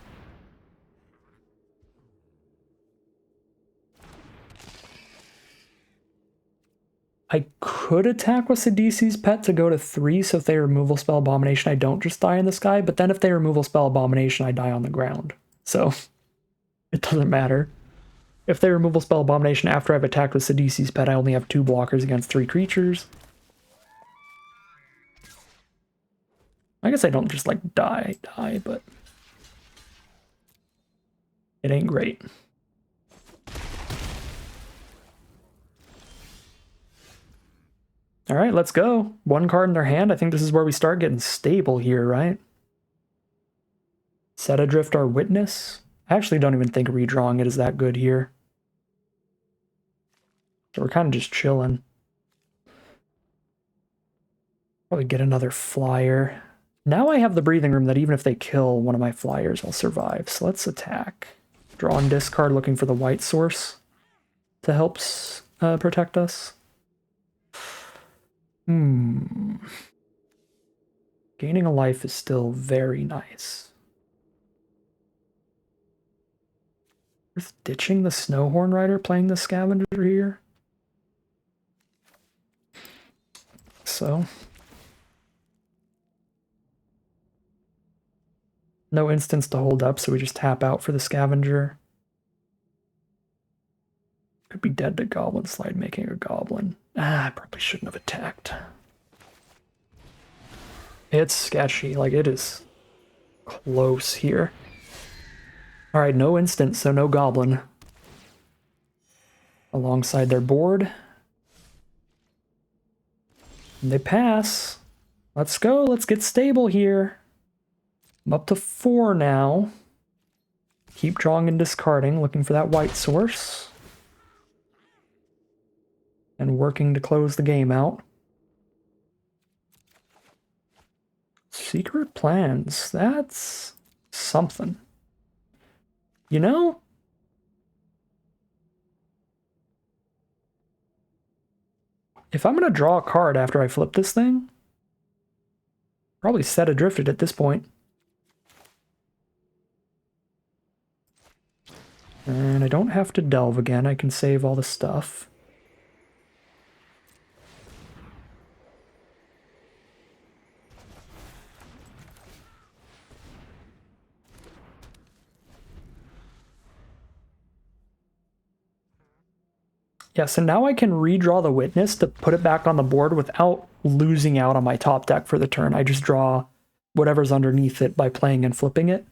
I could attack with Sidisi's Pet to go to 3, so if they removal spell Abomination, I don't just die in the sky, but then if they removal spell Abomination, I die on the ground. So it doesn't matter. If they removal spell Abomination after I've attacked with Sidisi's Pet, I only have 2 blockers against 3 creatures. I guess I don't just like die, but it ain't great. All right, let's go. 1 card in their hand. I think this is where we start getting stable here, right? Set Adrift our Witness. I actually don't even think redrawing it is that good here. So we're kind of just chilling. Probably get another flyer. Now I have the breathing room that even if they kill one of my flyers, I'll survive. So let's attack. Draw and discard, looking for the white source to help protect us. Gaining a life is still very nice. Worth ditching the Snowhorn Rider, playing the Scavenger here. So. No instance to hold up, so we just tap out for the Scavenger. Could be dead to Goblin Slide, making a Goblin. I probably shouldn't have attacked. It's sketchy, like it is close here. Alright, no instant, so no Goblin. Alongside their board. And they pass. Let's go, let's get stable here. I'm up to 4 now. Keep drawing and discarding, looking for that white source. And working to close the game out. Secret plans, that's something. You know? If I'm going to draw a card after I flip this thing, probably set adrifted at this point. And I don't have to delve again, I can save all the stuff. Yeah, so now I can redraw the Witness to put it back on the board without losing out on my top deck for the turn. I just draw whatever's underneath it by playing and flipping it.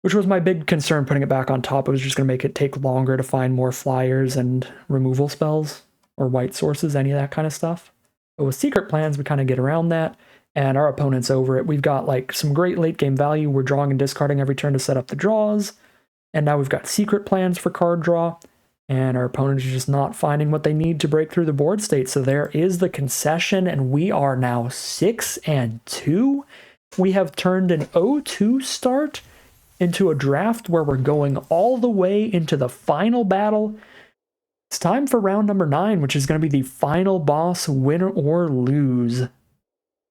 Which was my big concern putting it back on top. It was just going to make it take longer to find more flyers and removal spells, or white sources, any of that kind of stuff. But with Secret Plans, we kind of get around that, and our opponent's over it. We've got like some great late game value. We're drawing and discarding every turn to set up the draws. And now we've got Secret Plans for card draw. And our opponent is just not finding what they need to break through the board state. So there is the concession, and we are now 6-2. We have turned an 0-2 start into a draft where we're going all the way into the final battle. It's time for round number 9, which is going to be the final boss, win or lose.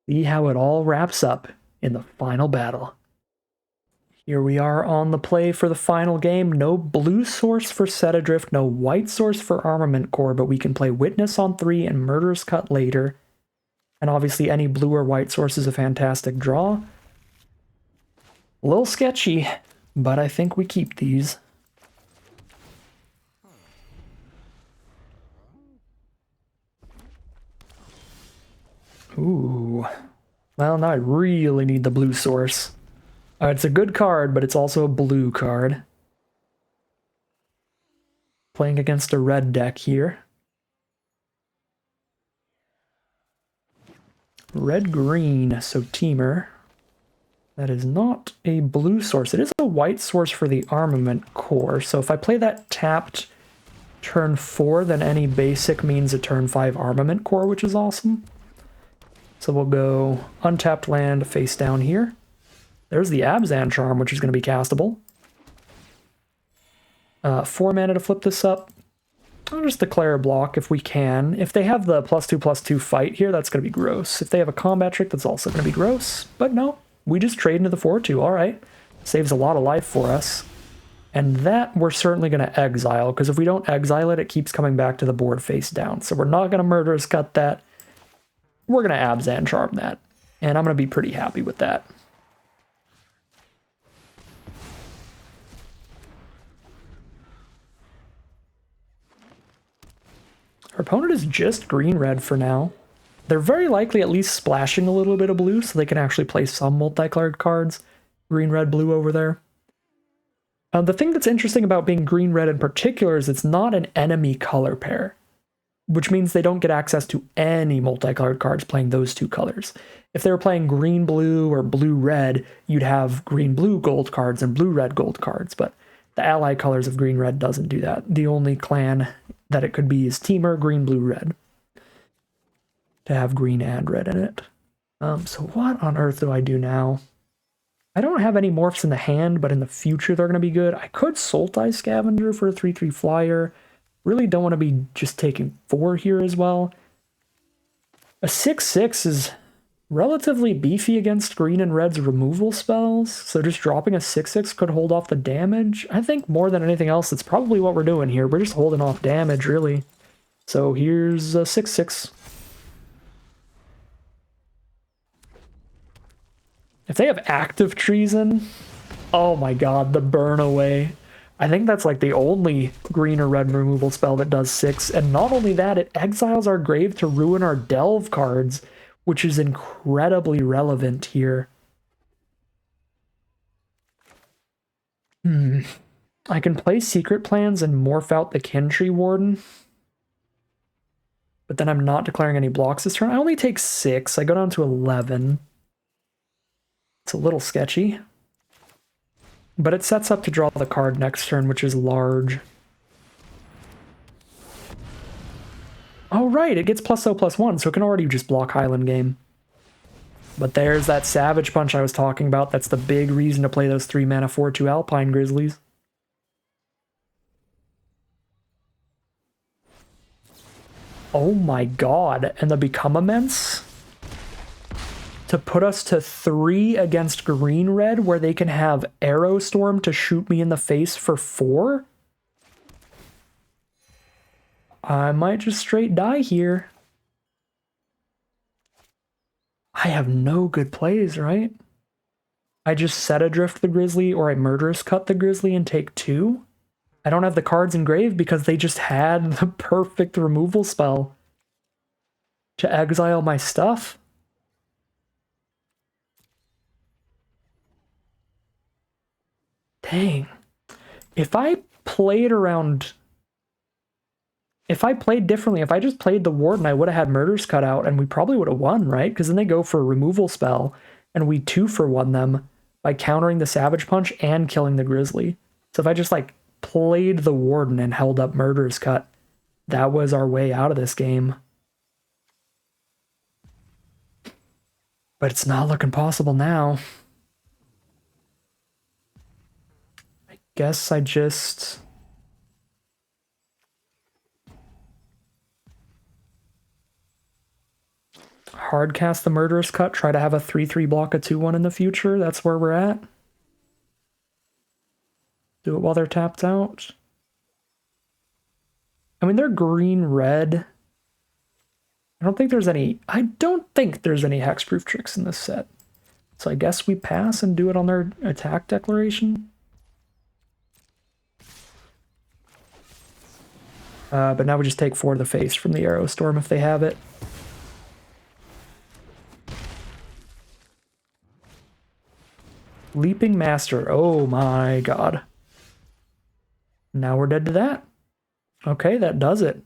See how it all wraps up in the final battle. Here we are on the play for the final game. No blue source for Set Adrift, no white source for Armament Core, but we can play Witness on 3 and Murderous Cut later. And obviously any blue or white source is a fantastic draw. A little sketchy, but I think we keep these. Ooh. Well, now I really need the blue source. It's a good card, but it's also a blue card. Playing against a red deck here. Red-green, so Teamer. That is not a blue source. It is a white source for the Armament Core. So if I play that tapped turn 4, then any basic means a turn 5 Armament Core, which is awesome. So we'll go untapped land face down here. There's the Abzan Charm, which is going to be castable. 4 mana to flip this up. I'll just declare a block if we can. If they have the +2/+2 fight here, that's going to be gross. If they have a combat trick, that's also going to be gross. But no, we just trade into the 4/2. All right. Saves a lot of life for us. And that we're certainly going to exile, because if we don't exile it, it keeps coming back to the board face down. So we're not going to Murderous Cut that. We're going to Abzan Charm that. And I'm going to be pretty happy with that. Our opponent is just green-red for now. They're very likely at least splashing a little bit of blue so they can actually play some multicolored cards. Green, red, blue over there. The thing that's interesting about being green-red in particular is it's not an enemy color pair, which means they don't get access to any multicolored cards playing those two colors. If they were playing green-blue or blue-red, you'd have green-blue gold cards and blue-red gold cards, but the ally colors of green-red doesn't do that. The only clan that it could be is Teamer, green, blue, red. To have green and red in it. So what on earth do I do now? I don't have any morphs in the hand, but in the future they're going to be good. I could Sultai Scavenger for a 3/3 flyer. Really don't want to be just taking 4 here as well. A 6/6 is relatively beefy against green and red's removal spells, so just dropping a 6/6 could hold off the damage. I think more than anything else, that's probably what we're doing here. We're just holding off damage, really. So here's a 6/6. If they have active treason, oh my god, the burn away. I think that's like the only green or red removal spell that does 6, and not only that, it exiles our grave to ruin our delve cards, which is incredibly relevant here. I can play Secret Plans and morph out the Kintree Warden, but then I'm not declaring any blocks this turn. I only take 6, I go down to 11. It's a little sketchy. But it sets up to draw the card next turn, which is large. Oh, right, it gets +0/+1, so it can already just block Highland Game. But there's that Savage Punch I was talking about. That's the big reason to play those 3 mana 4/2 Alpine Grizzlies. Oh my god, and the Become Immense? To put us to 3 against green red, where they can have Arrow Storm to shoot me in the face for 4? I might just straight die here. I have no good plays, right? I just set adrift the Grizzly, or I Murderous Cut the Grizzly and take 2? I don't have the cards in grave because they just had the perfect removal spell to exile my stuff. Dang. If I played differently, if I just played the Warden, I would have had Murders cut out, and we probably would have won, right? Because then they go for a removal spell, and we 2-for-1 them by countering the Savage Punch and killing the Grizzly. So if I just, like, played the Warden and held up Murder's Cut, that was our way out of this game. But it's not looking possible now. I guess I just... hardcast the Murderous Cut, try to have a 3/3 block a 2/1 in the future. That's where we're at. Do it while they're tapped out. I mean, they're green-red. I don't think there's any hexproof tricks in this set. So I guess we pass and do it on their attack declaration. But now we just take 4 to the face from the Arrow Storm if they have it. Leaping Master. Oh my god. Now we're dead to that. Okay, that does it.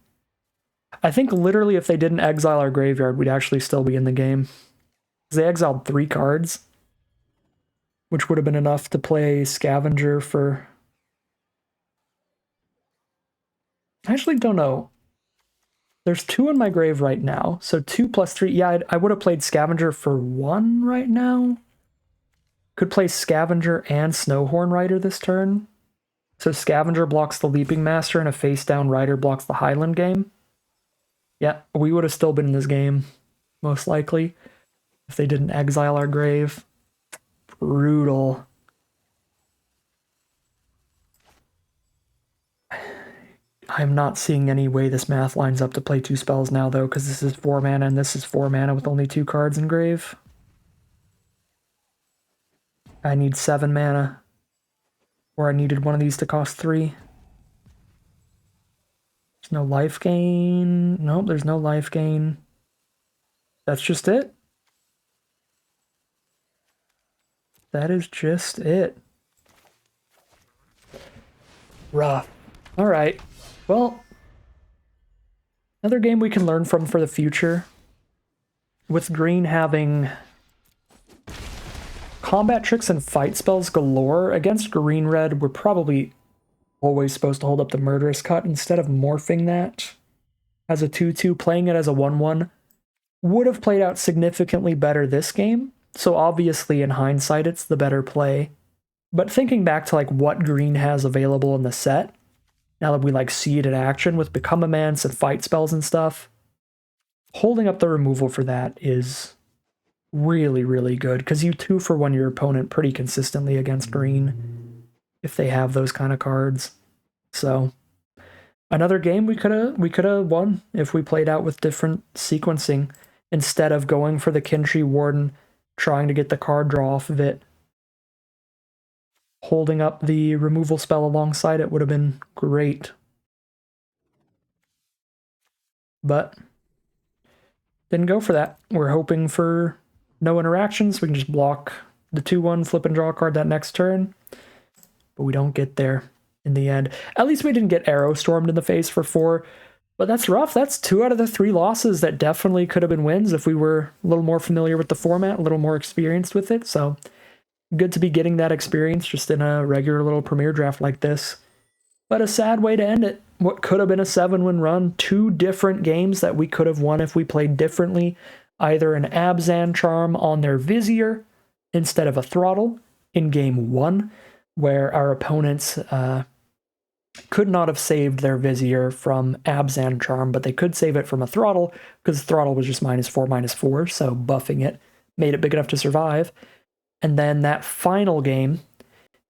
I think literally if they didn't exile our graveyard, we'd actually still be in the game. They exiled 3 cards, which would have been enough to play Scavenger for... I actually don't know. There's 2 in my grave right now, so 2 + 3. Yeah, I would have played Scavenger for 1 right now. Could play Scavenger and Snowhorn Rider this turn. So Scavenger blocks the Leaping Master and a face-down Rider blocks the Highland Game. Yeah, we would have still been in this game, most likely, if they didn't exile our grave. Brutal. I'm not seeing any way this math lines up to play 2 spells now, though, because this is 4 mana and this is 4 mana with only 2 cards in grave. I need 7 mana. Or I needed one of these to cost 3. There's no life gain. Nope, there's no life gain. That's just it. That is just it. Rough. Alright. Well, another game we can learn from for the future. With green having combat tricks and fight spells galore, against green-red, we're probably always supposed to hold up the Murderous Cut instead of morphing that as a 2/2, playing it as a 1/1. would have played out significantly better this game. So obviously in hindsight, it's the better play. But thinking back to like what green has available in the set, now that we like see it in action with Become Immense and fight spells and stuff, holding up the removal for that is really, really good because you 2-for-1 your opponent pretty consistently against green if they have those kind of cards. So another game we could have won if we played out with different sequencing instead of going for the Kinshi Warden, trying to get the card draw off of it. Holding up the removal spell alongside it would have been great. But didn't go for that. We're hoping for no interactions. We can just block the 2-1, flip and draw a card that next turn. But we don't get there in the end. At least we didn't get Arrow Stormed in the face for 4. But that's rough. That's 2 out of the 3 losses that definitely could have been wins if we were a little more familiar with the format, a little more experienced with it. So good to be getting that experience just in a regular little Premier draft like this. But a sad way to end it. What could have been a 7-win run, 2 different games that we could have won if we played differently. Either an Abzan Charm on their Vizier instead of a Throttle in game 1, where our opponents could not have saved their Vizier from Abzan Charm, but they could save it from a Throttle, because Throttle was just -4/-4, so buffing it made it big enough to survive. And then that final game,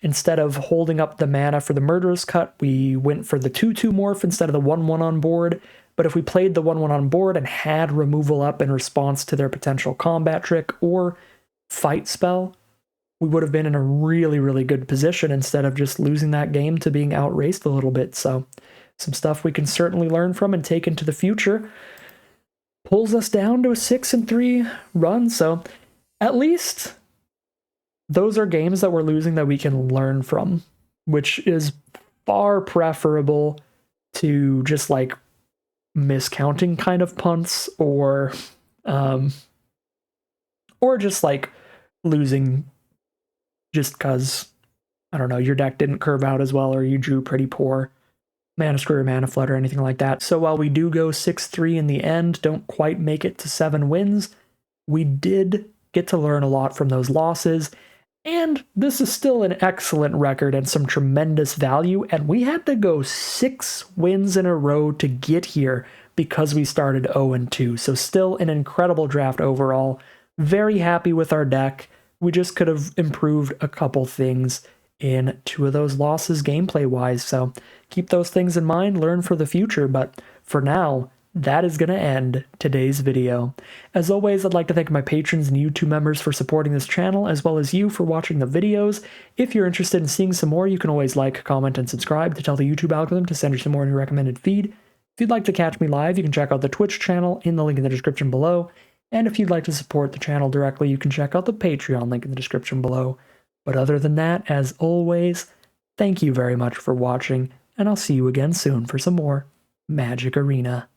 instead of holding up the mana for the Murderous Cut, we went for the 2/2 Morph instead of the 1/1 on board. But if we played the 1/1 on board and had removal up in response to their potential combat trick or fight spell, we would have been in a really, really good position instead of just losing that game to being outraced a little bit. So some stuff we can certainly learn from and take into the future. Pulls us down to a 6-3 run. So at least those are games that we're losing that we can learn from, which is far preferable to just like miscounting kind of punts or just like losing just because, I don't know, your deck didn't curve out as well or you drew pretty poor Mana Screw or Mana Flood or anything like that. So while we do go 6-3 in the end, don't quite make it to 7 wins, we did get to learn a lot from those losses. And this is still an excellent record and some tremendous value, and we had to go 6 wins in a row to get here because we started 0-2. So still an incredible draft overall. Very happy with our deck. We just could have improved a couple things in 2 of those losses gameplay-wise. So keep those things in mind, learn for the future. But for now, that is going to end today's video. As always, I'd like to thank my patrons and YouTube members for supporting this channel, as well as you for watching the videos. If you're interested in seeing some more, you can always like, comment, and subscribe to tell the YouTube algorithm to send you some more in your recommended feed. If you'd like to catch me live, you can check out the Twitch channel in the link in the description below. And if you'd like to support the channel directly, you can check out the Patreon link in the description below. But other than that, as always, thank you very much for watching, and I'll see you again soon for some more Magic Arena.